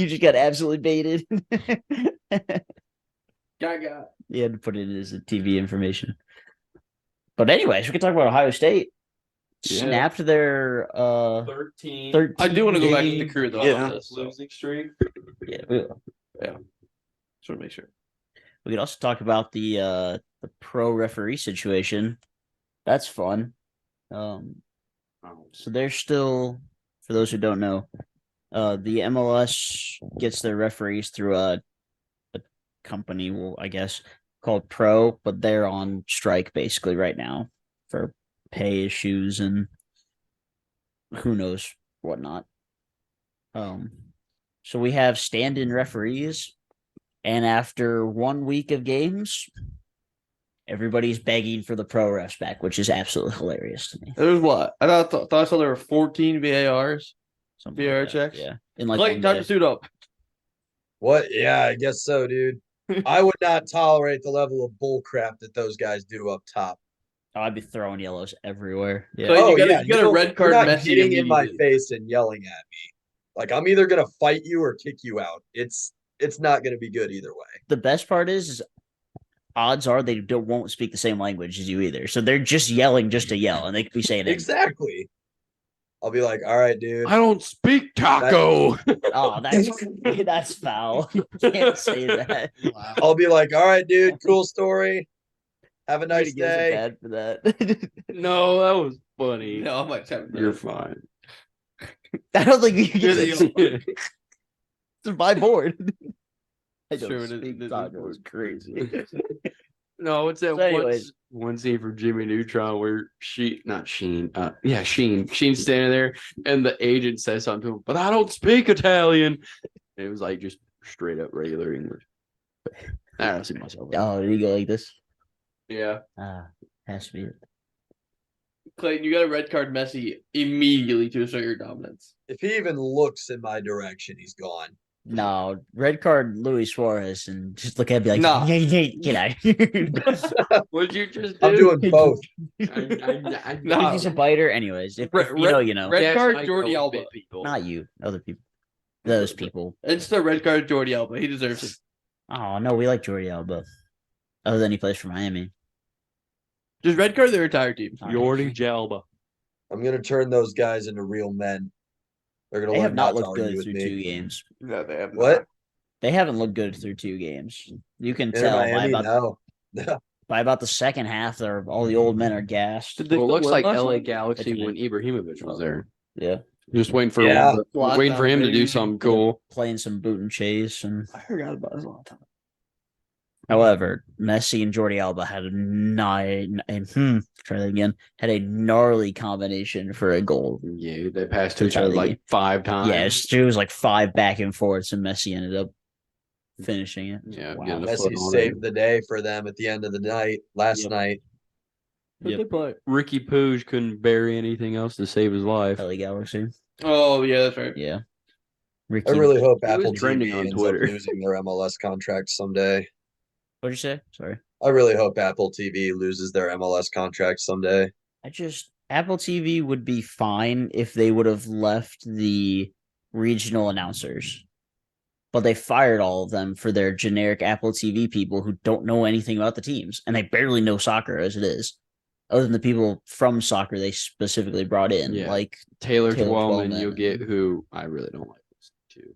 just got absolutely baited. Gaga. You had to put it as a TV information. But anyways, we can talk about Ohio State. Yeah. Snapped their 13. I do want to go back to the game- career though. Yeah. On this, so. Losing streak. Yeah, Just want to make sure. we could also talk about the pro referee situation. That's fun. So they're still, for those who don't know, the MLS gets their referees through a company, well, I guess, called Pro, but they're on strike basically right now for pay issues and who knows whatnot. So we have stand-in referees, and after 1 week of games, everybody's begging for the pro refs back, which is absolutely hilarious to me. There's what? I thought I saw there were 14 VARs. Something VAR like that, checks? yeah. In like Clayton, one time day. to suit up. What? Yeah, I guess so, dude. I would not tolerate the level of bull crap that those guys do up top. Oh, I'd be throwing yellows everywhere. Yeah. Clayton, you yeah, got a red you're card not Messi getting in my immediately. face and yelling at me. Like I'm either gonna fight you or kick you out. It's not gonna be good either way. The best part is odds are they won't speak the same language as you either. So they're just yelling just to yell, and they could be saying it. Exactly. I'll be like, all right, dude. I don't speak taco. Oh, that's foul. You can't say that. I'll be like, all right, dude, cool story. Have a nice Nobody gives a day. bad for that. No, that was funny. No, I might have You're fine. I don't think you can You're get the it. It's my board. I don't Sure, speak it is taco. It's crazy. No, it's that So anyways. one scene from Jimmy Neutron where Sheen's standing there and the agent says something to him, but I don't speak Italian. And it was like just straight up regular English. I don't see myself. Oh, did you go like this? Yeah. Has to be it. Clayton, you got a red card Messi immediately to assert your dominance. If he even looks in my direction, he's gone. No, red card Luis Suarez and just look at me like, Nah. get out of here. What'd you just do? I'm doing both. Nah. He's a biter. Anyways, if Red- you know, you know. red Yes, card I Jordi know Alba. bit people. Not you, other people. Those people. It's the red card Jordi Alba. He deserves it. Oh no, we like Jordi Alba. Other than he plays for Miami. Just red card their entire team. Jordi Jalba. I'm gonna turn those guys into real men. They're gonna They learn have not to looked argue good with through me. 2 games. No, they have What? They haven't looked good through 2 games. You can In tell Miami? by No. about the second half, all the old men are gassed. Did they Well, it still looks win like last LA night? Galaxy when Ibrahimovic was there. Yeah, Just waiting for Yeah. waiting for him to do something cool. playing some boot and chase, and I forgot about his long time. however, Messi and Jordi Alba had try that again. Had a gnarly combination for a goal. Yeah, they passed to each other like 5 times. Yeah, it was like 5 back and forths, and Messi ended up finishing it. Yeah, Wow. getting a foot Messi on saved it. the day for them at the end of the night last Yep. night. Who'd Yep. they play? Ricky Pooge couldn't bury anything else to save his life. LA Galaxy. Oh yeah, that's right. Yeah. Ricky, I really hope He was Apple trending TV on ends Twitter. up losing their MLS contract someday. what'd you say? Sorry. I really hope Apple TV loses their MLS contract someday. Apple TV would be fine if they would have left the regional announcers. But they fired all of them for their generic Apple TV people who don't know anything about the teams. And they barely know soccer as it is. Other than the people from soccer they specifically brought in. Yeah. Like Taylor Taylor Twellman, Twellman. you'll get who I really don't like listening to,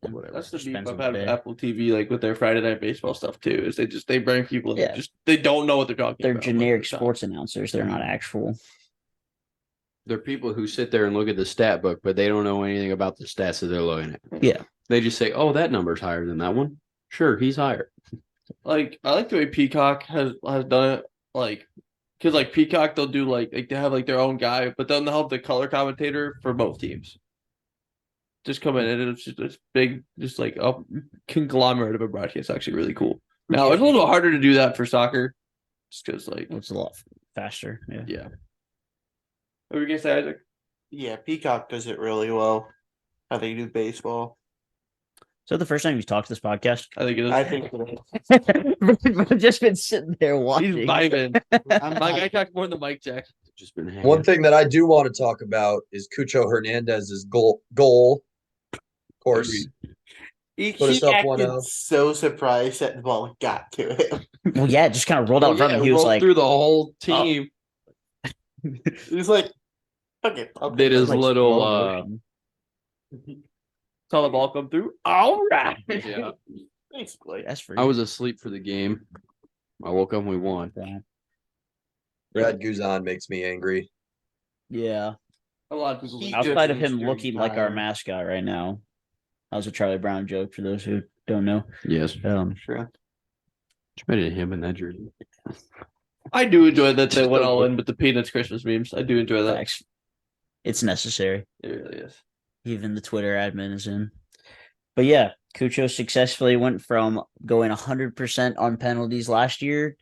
but whatever. That's the beef Depends I've on had the with day. Apple TV, like with their Friday Night Baseball stuff too. Is they bring people Yeah. that just they don't know what they're talking they're about. generic most of the time. sports announcers. They're not actual. They're people who sit there and look at the stat book, but they don't know anything about the stats that they're looking at. Yeah. They just say, "Oh, that number's higher than that one." Sure, he's higher. Like I like the way Peacock has done it. Like because like Peacock they'll do like they have like their own guy, but then they'll have the color commentator for both teams. Just come in and it's just this big, just like a conglomerate of a broadcast. Actually, really cool. Now it's a little harder to do that for soccer, just because like It's a lot faster. Yeah. yeah. What were you gonna say, Isaac? Yeah, Peacock does it really well. How they do baseball. So the first time you talked this podcast? I think it is. I think it is. I've just been sitting there He's watching. vibing. I'm My not- guy talked more than Mike Jack. Just been hanging. One thing that I do want to talk about is Cucho Hernandez's goal. Of course, Put us He up acted 1-0. so surprised that the ball got to him. Well, yeah, it just kind of rolled out in front of him. He was rolled like, through the whole team. He was like, okay, I'll Did take his it. like little slow motion. Saw the ball come through. All right. yeah. Basically. That's for I was asleep for the game. I woke up and we won. Brad Guzan makes me angry. Yeah. A lot of people. He Outside of just him needs to looking like our retire. mascot right now. That was a Charlie Brown joke for those who don't know. Yes. Sure. Better him in that jersey. I do enjoy that they Just went a all look. in with the Peanuts Christmas memes. I do enjoy that. Facts. It's necessary. It really is. Even the Twitter admin is in. But yeah, Cucho successfully went from going 100% on penalties last year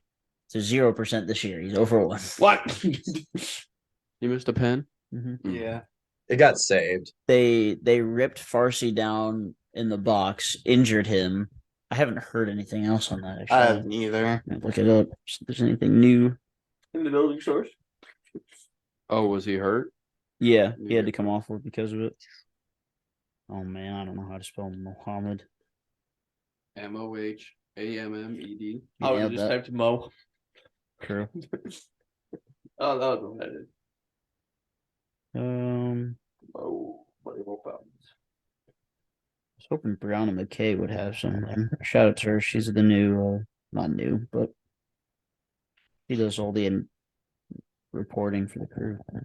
to 0% this year. He's over 1. What? You missed a pen? Yeah. It got saved. They ripped Farsi down in the box, injured him. I haven't heard anything else on that. Actually, I haven't either. look it up. See if there's anything new. In the building source. Oh, was he hurt? Yeah, he had to come off work because of it. Oh man, I don't know how to spell Mohammed. Mohammed. I would Yeah, have just that- typed Mo. True. Oh, that was what I did. I Buddy Mo Fountains. was hoping Brianna McKay would have something. Shout out to her. She's the new, not new, but she does all the reporting for the crew. I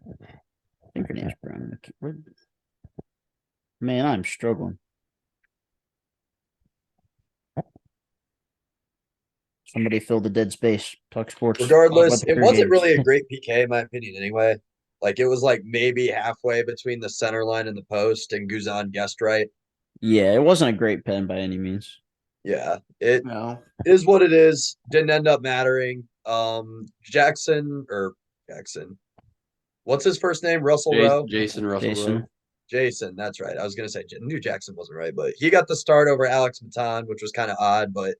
think her name's Brianna McKay. Man, I'm struggling. Somebody fill the dead space. Talk sports. Regardless, Talk about it the wasn't games. really a great PK in my opinion anyway. Like it was like maybe halfway between the center line and the post, and Guzan guessed right. Yeah, it wasn't a great pen by any means. Yeah, it No. is what it is. Didn't end up mattering. Jackson. What's his first name? Russell Rowe. Jason Russell Jason. Rowe. Jason, that's right. I was gonna say knew Jackson wasn't right, but he got the start over Alex Matan, which was kind of odd, but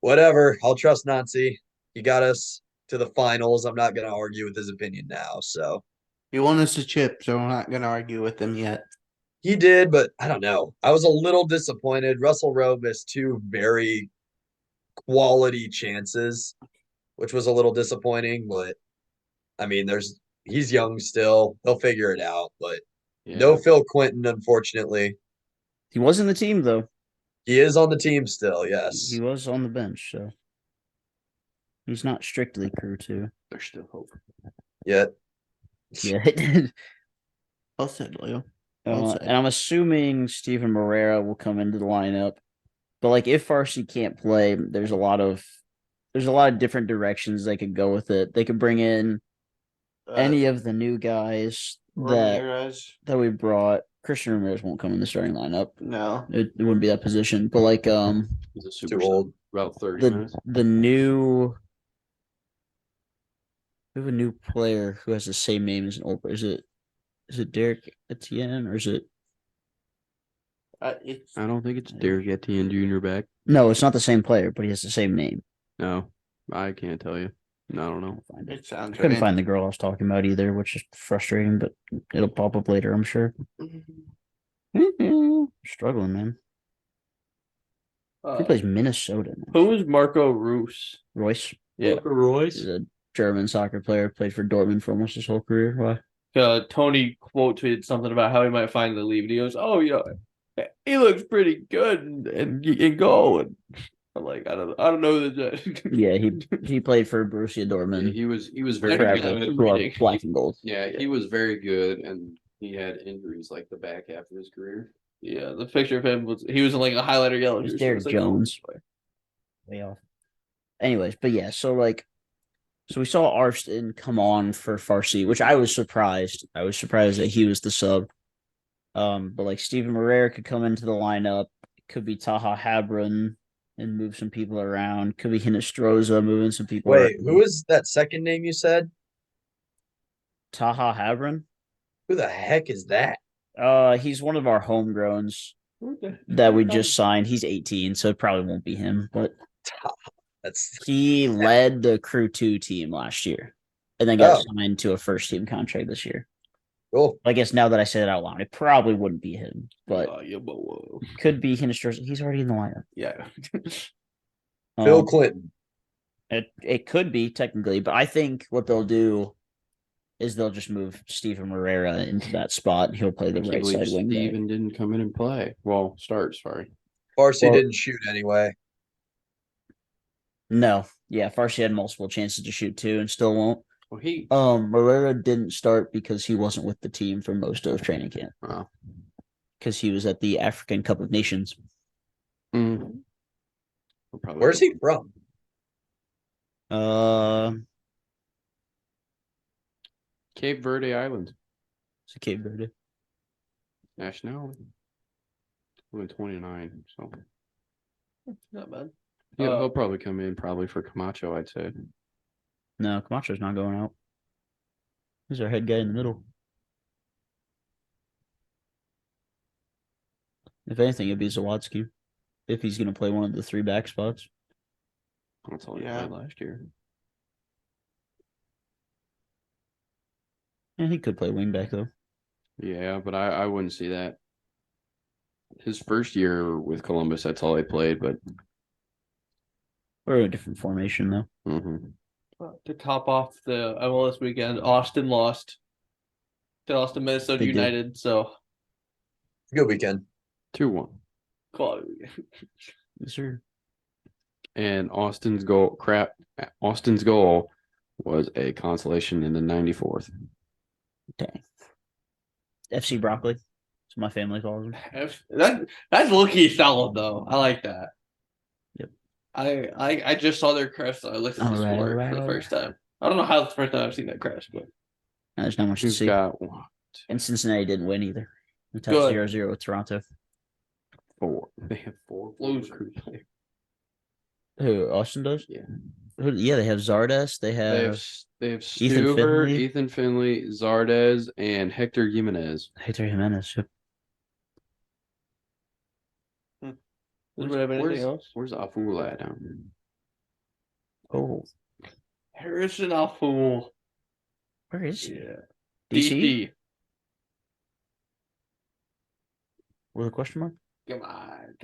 whatever. I'll trust Nancy. He got us to the finals. I'm not gonna argue with his opinion now. So He won us a chip, so we're not gonna argue with him yet. he did, but I don't know. I was a little disappointed. Russell Rowe missed 2 very quality chances, which was a little disappointing, but I mean, he's young still. He'll figure it out, but Yeah. no Phil Quinton, unfortunately. He was in the team though. He is on the team still, yes. He was on the bench, so he's not strictly crew too. There's still hope. Yet. Yeah. Well said, Leo. Well said. And I'm assuming Steven Moreira will come into the lineup. But like if Farsi can't play, there's a lot of different directions they could go with it. They could bring in any of the new guys Ramirez. that we brought. Christian Ramirez won't come in the starting lineup. No. It wouldn't be that position. But like He's a super Too old. About 30 minutes. the new we have a new player who has the same name as an old player. Is it Derek Etienne or is it It's I don't think it's Derek Etienne Jr. back. no, it's not the same player, but he has the same name. No, I can't tell you. I don't know. Find it. it sounds Couldn't right. find the girl I was talking about either, which is frustrating, but it'll pop up later, I'm sure. Struggling, man. He plays Minnesota now. Who is Marco Roos? Royce Yeah. is a German soccer player, played for Dortmund for almost his whole career. Why? Tony quote tweeted something about how he might find the leave. And he goes, "Oh, he looks pretty good and go." And I'm like, I don't know that. Yeah, he played for Borussia Yeah, Dortmund he was very Forever. good. who are black and gold. Yeah, he was very good, and he had injuries like the back half of his career. Yeah, the picture of him he was in like a highlighter yellow. It's jersey. Derek It's like, Jones. Way off. Anyways, but yeah, so we saw Arston come on for Farsi, which I was surprised. I was surprised that he was the sub. But like Steven Moreira could come into the lineup. Could be Taha Habron and move some people around. Could be Hinestroza moving some people Wait, around. who is that second name you said? Taha Habron? Who the heck is that? He's one of our homegrowns that we just signed. He's 18, so it probably won't be him, but That's he led the Crew 2 team last year and then got Oh. signed to a first team contract this year. Cool. I guess now that I say that out loud, it probably wouldn't be him, but whoa. could be Hinestroza. He's already in the lineup. Yeah. Bill Um, Clinton. it could be technically, but I think what they'll do is they'll just move Steven Moreira into that spot, and he'll play the I can't right believe side wing back. Steven didn't come in and play. Well, start, sorry. Farsi Well- didn't shoot anyway. No, yeah, Farsi had multiple chances to shoot too, and still won't. Well, he Moreira didn't start because he wasn't with the team for most of training camp. Wow. Because he was at the African Cup of Nations. mm, we'll probably Where's he from? Cape Verde Island It's a Cape Verde. nationality. Only 29, so Not bad. yeah, he'll probably come in probably for Camacho, I'd say. No, Camacho's not going out. He's our head guy in the middle. If anything, it'd be Zawadzki. If he's going to play one of the 3 back spots. That's all he Yeah. played last year. And he could play wing back, though. Yeah, but I wouldn't see that. His first year with Columbus, that's all he played, but Or a different formation, though. mhm. To top off the MLS weekend, Austin lost to Austin Minnesota They did. United. So Good weekend. 2-1. quality. Yes, sir. And Austin's goal was a consolation in the 94th. Dang. FC Broccoli. That's what my family calls him. That's low-key solid though. I like that. Yep. I just saw their crest. So I looked at the Alright, score alright, for the alright. first time. I don't know how it's the first time I've seen that crest, but There's not much to Who's see. got And Cincinnati didn't win either. They tied Good. 0-0 with Toronto. 4? They have 4 Blues. recruit players. Who, Austin does? Yeah. Yeah, they have Zardes. They They have have they have Ethan Stuver, Finley. Ethan Finley, Zardes, and Hector Jimenez. Hector Jimenez. Yep. does anybody have anything else? Where's Afula at now? Oh, Harrison Alfool. where is he? Yeah. DC? DC. With a question mark? Come on.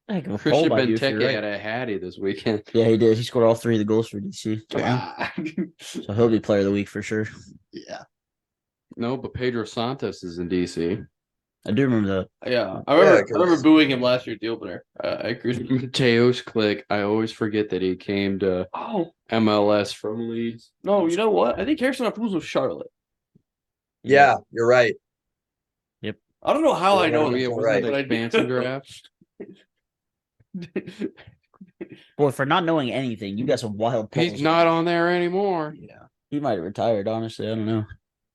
I give a poll Christian by you if you're Benteke right. had a hattie this weekend. Yeah, he did. He scored all 3 of the goals for DC. Come on. So he'll be player of the week for sure. Yeah. No, but Pedro Santos is in DC. I do remember that. Yeah. I remember 'cause- booing him last year at the opener. I agree. Mateos Click. I always forget that he came to Oh, MLS from Leeds. no, you know what? I think Harrison Alfool's with Charlotte. Yeah, you're right. I don't know how I know Yeah, that. wasn't it but I do. Expansion draft. Boy, for not knowing anything, you got some wild polls. He's not on there anymore. Yeah. He might have retired, honestly. I don't know.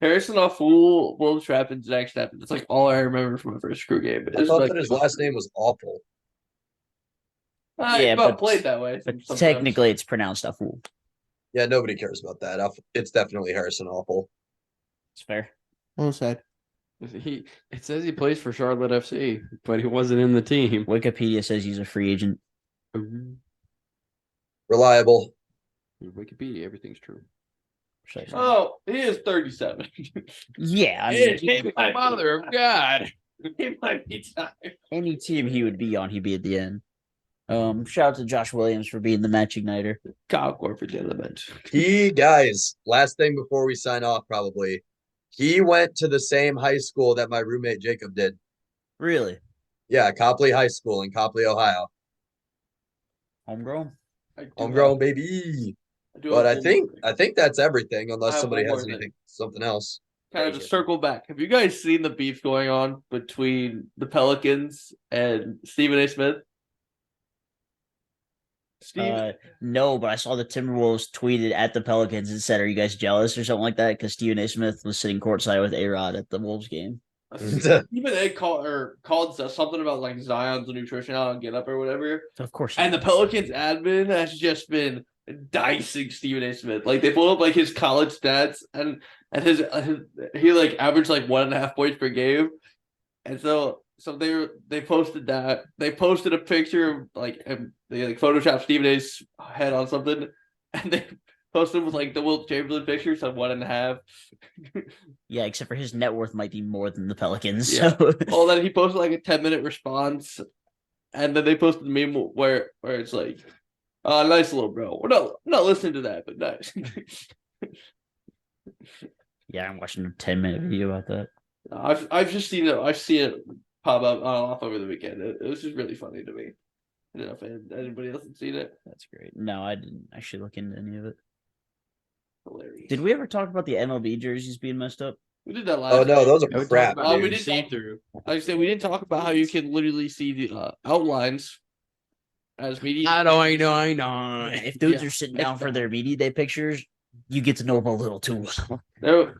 Harrison Alfool, Will Trapp, and Zach Stappen. That's like all I remember from my first crew game. I thought that his last name was awful. Yeah, Yeah, but but- played that way. But sometimes. technically, it's pronounced Afool. Yeah, nobody cares about that. It's definitely Harrison Awful. It's fair. Well said. It says he plays for Charlotte FC, but he wasn't in the team. Wikipedia says he's a free agent. Reliable. Wikipedia, everything's true. Oh, he is 37. Yeah, I Yeah, mean, he might- Mother of God. he might be tired. any team he would be on, he'd be at the end. Shout out to Josh Williams for being the match igniter. Kyle Corford on the bench. Guys, last thing before we sign off, probably. He went to the same high school that my roommate Jacob did. Really? Yeah, Copley High School in Copley, Ohio. Homegrown? Homegrown baby. But I think that's everything, I unless have somebody one has more anything, something else. kind of to circle back. Have you guys seen the beef going on between the Pelicans and Stephen A. Smith? No, but I saw the Timberwolves tweeted at the Pelicans and said, "Are you guys jealous or something like that?" Because Stephen A. Smith was sitting courtside with A-Rod at the Wolves game. Stephen A. called something about like Zion's nutrition out and get up or whatever. Of course. And the Pelicans admin has just been dicing Stephen A. Smith. Like they pulled up like his college stats and his he like averaged like 1.5 points per game. And so they posted that. They posted a picture of like they like photoshopped Stephen A.'s head on something and they posted with like the Wilt Chamberlain picture, so 1.5. Yeah, except for his net worth might be more than the Pelicans. Yeah. So Well, then he posted like a 10-minute response, and then they posted the meme where it's like, nice little bro. We're not listening to that, but nice. yeah, I'm watching a 10-minute video about that. I've just seen it. I've seen it pop up on and off over the weekend. It was just really funny to me. I don't know if anybody else had seen it. That's great. No, I didn't actually look into any of it. Hilarious. Did we ever talk about the MLB jerseys being messed up? We did that last. Oh no, week. those Yeah, we are talked crap. about we Dude. did see through. Like I said, we didn't talk about how you can literally see the outlines as media. I know. If dudes Yeah. are sitting down for their media day pictures, you get to know them a little too well.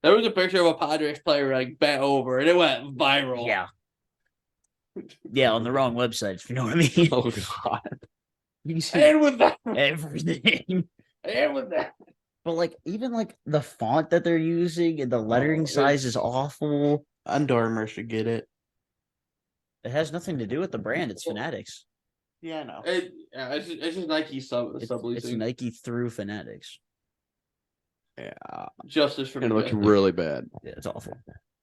There was a picture of a Padres player like bent over, and it went viral. Yeah. Yeah, on the wrong website, if you know what I mean. Oh god. You can see And with that, everything. and with that, But like even like the font that they're using and the lettering size is awful. Under Armour should get it. It has nothing to do with the brand. It's Fanatics. Yeah, I know. it's just Nike It's subleasing. Nike through Fanatics. Yeah. Justice for And it looks Majestic. really bad. Yeah, it's awful.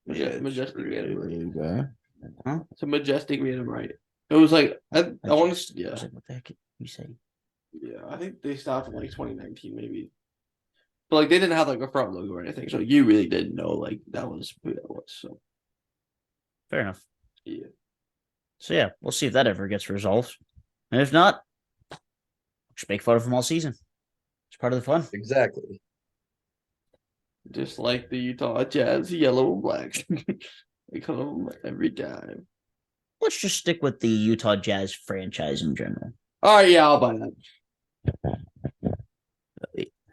Majestic made him right. Huh? So Majestic made him right. It was like I want just- to. I Yeah, was like, what the heck you say? yeah. I think they stopped in like 2019, maybe. But like they didn't have like a front logo or anything, so you really didn't know like that was who that was. So Fair enough. yeah. So yeah, we'll see if that ever gets resolved. And if not, just make fun of them all season. It's part of the fun. Exactly. Just like the Utah Jazz, yellow and black. They come every time. Let's just stick with the Utah Jazz franchise in general. All right, yeah, I'll buy that.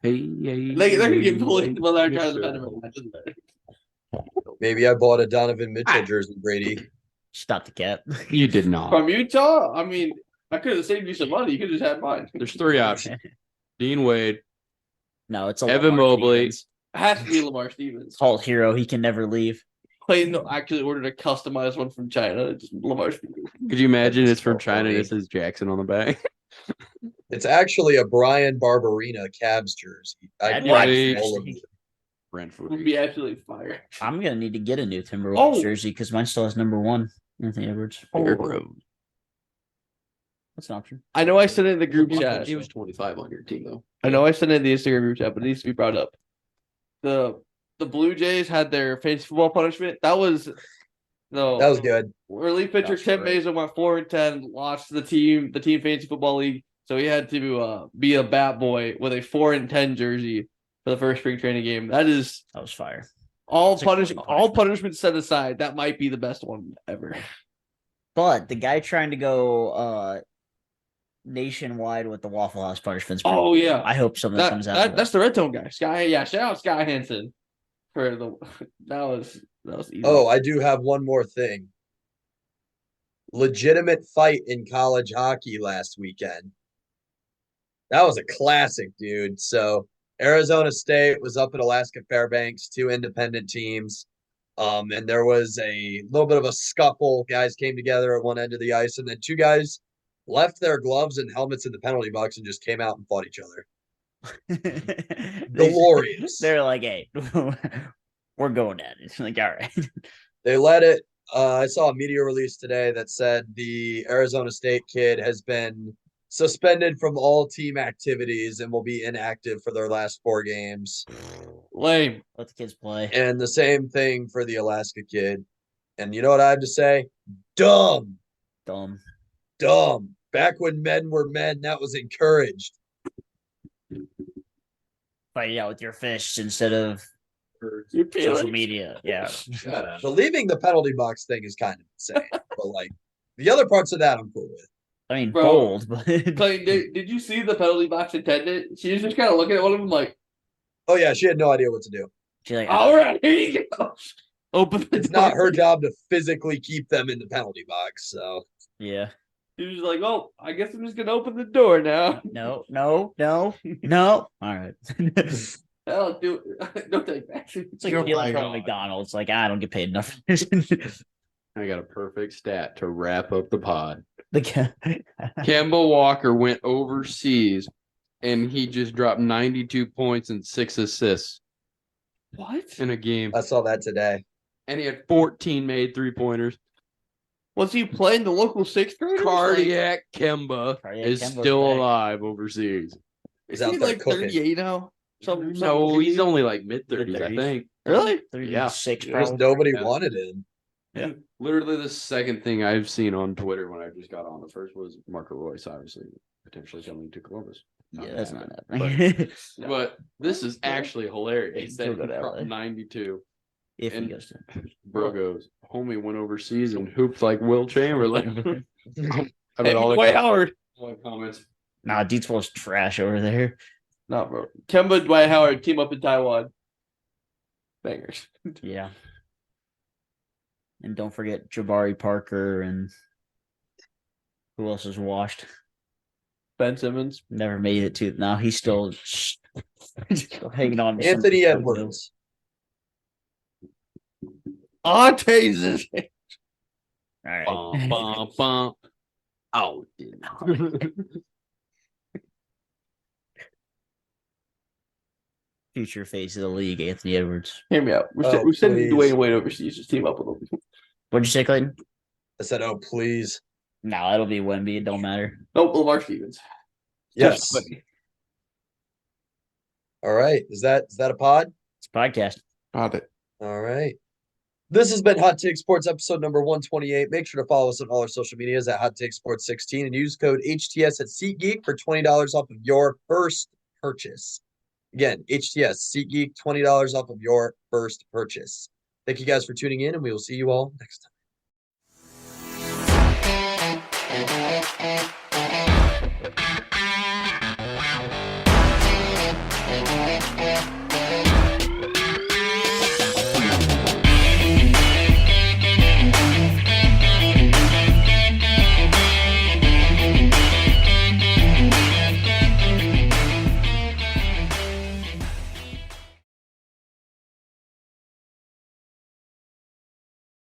Hey, They're gonna get bullied while they're trying to defend him. That doesn't matter. Maybe I bought a Donovan Mitchell jersey, Brady. Stop the cap. You did not. From Utah, I mean, I could have saved you some money. You could have just had mine. There's 3 options. Dean Wade, No, it's a Evan Lamar Mobley. Stevens. It has to be Lamar Stevens. Cult hero. He can never leave. Clayton actually ordered a customized one from China. Just Lamar Stevens. Could you imagine That's it's from so China and funny. it says Jackson on the back? It's actually a Brian Barberina Cavs jersey. That'd be watched interesting. all of them. Brentford. Would be absolutely fire. I'm gonna need to get a new Timberwolves Oh. jersey because mine still has #1 Anthony Edwards. That's an option. I know I sent it in the group chat. He was 25 on your team though. I know I sent it in the Instagram group chat, but it needs to be brought up. The Blue Jays had their fantasy football punishment. That was no. That was good. Relief pitcher That's Tim great. Mason went 4-10, lost the team fantasy football league. So he had to be a bat boy with a 4-10 jersey for the first spring training game. That is That was fire. all It's a great punishment. All punishment set aside. That might be the best one ever. But the guy trying to go nationwide with the Waffle House punishments. Oh yeah, I hope something that, comes out. that of that's the red tone guy. Sky, yeah. Shout out Sky Hansen for the that was easy. Oh, I do have one more thing. Legitimate fight in college hockey last weekend. That was a classic, dude. So Arizona State was up at Alaska Fairbanks, 2 independent teams. And there was a little bit of a scuffle. Guys came together at one end of the ice, and then 2 guys left their gloves and helmets in the penalty box and just came out and fought each other. Glorious. They're like, hey, we're going at it. Like, all right. They let it. I saw a media release today that said the Arizona State kid has been suspended from all team activities and will be inactive for their last 4 games. Lame. Let the kids play. And the same thing for the Alaska kid. And you know what I have to say? Dumb. Dumb. Back when men were men, that was encouraged. Fight it out with your fists instead of You feel social it? media. Yeah. The leaving the penalty box thing is kind of insane. But like the other parts of that I'm cool with. I mean, Bro, bold, but Clayton, did you see the penalty box attendant? She was just kind of looking at one of them like, Oh yeah, she had no idea what to do. she's like, all right, here you go. Open the It's not door. her job to physically keep them in the penalty box. So yeah. She was like, oh, I guess I'm just going to open the door now. No. All right. Hell, do don't take that. It's like You're stealing right. from McDonald's. Like, I don't get paid enough for this. I got a perfect stat to wrap up the pod. The guy- Kemba Walker went overseas and he just dropped 92 points and 6 assists What? in a game. I saw that today. And he had 14 made 3-pointers. Was he playing the local sixth graders? Cardiac Kemba Cardiac is Kemba's still back. alive overseas. He's Is he out there like cooking. 38 now? Something No, he's crazy? only like mid-30s, I Mid-30s. think. Really? 36 Just probably. nobody Yeah. wanted him. Yeah. Literally the second thing I've seen on Twitter when I just got on. The first was Marco Royce, obviously, potentially coming to Columbus. Yeah, that's not happening. happening. But this is actually hilarious. Still That he go to dropped LA. 92. if he And- goes to. Bro goes, homie went overseas and hooped like Will Chamberlain. I Hey, bet all the Dwight Howard. all the comments. Nah, Deetsville's trash over there. No, bro. Kemba, Dwight Howard team up in Taiwan. Bangers. Yeah. And don't forget Jabari Parker and who else is washed? Ben Simmons. Never made it to. Now he's still hanging on. to some- Anthony Edwards. Jesus. All right. Bum, bum, bum. Oh, Future face of the league, Anthony Edwards. Hear me out. Oh, We're sending please. Dwayne Wade overseas. Just team up with him. What'd you say, Clayton? I said, "Oh, please." No, it'll be Wemby. It don't matter. Nope, Lamar Stevens. Yes. All right. Is that a pod? It's a podcast. Got it. All right. This has been Hot Take Sports episode number 128. Make sure to follow us on all our social medias at Hot Take Sports 16 and use code HTS at SeatGeek for $20 off of your first purchase. Again, HTS, SeatGeek, $20 off of your first purchase. Thank you guys for tuning in, and we will see you all next time.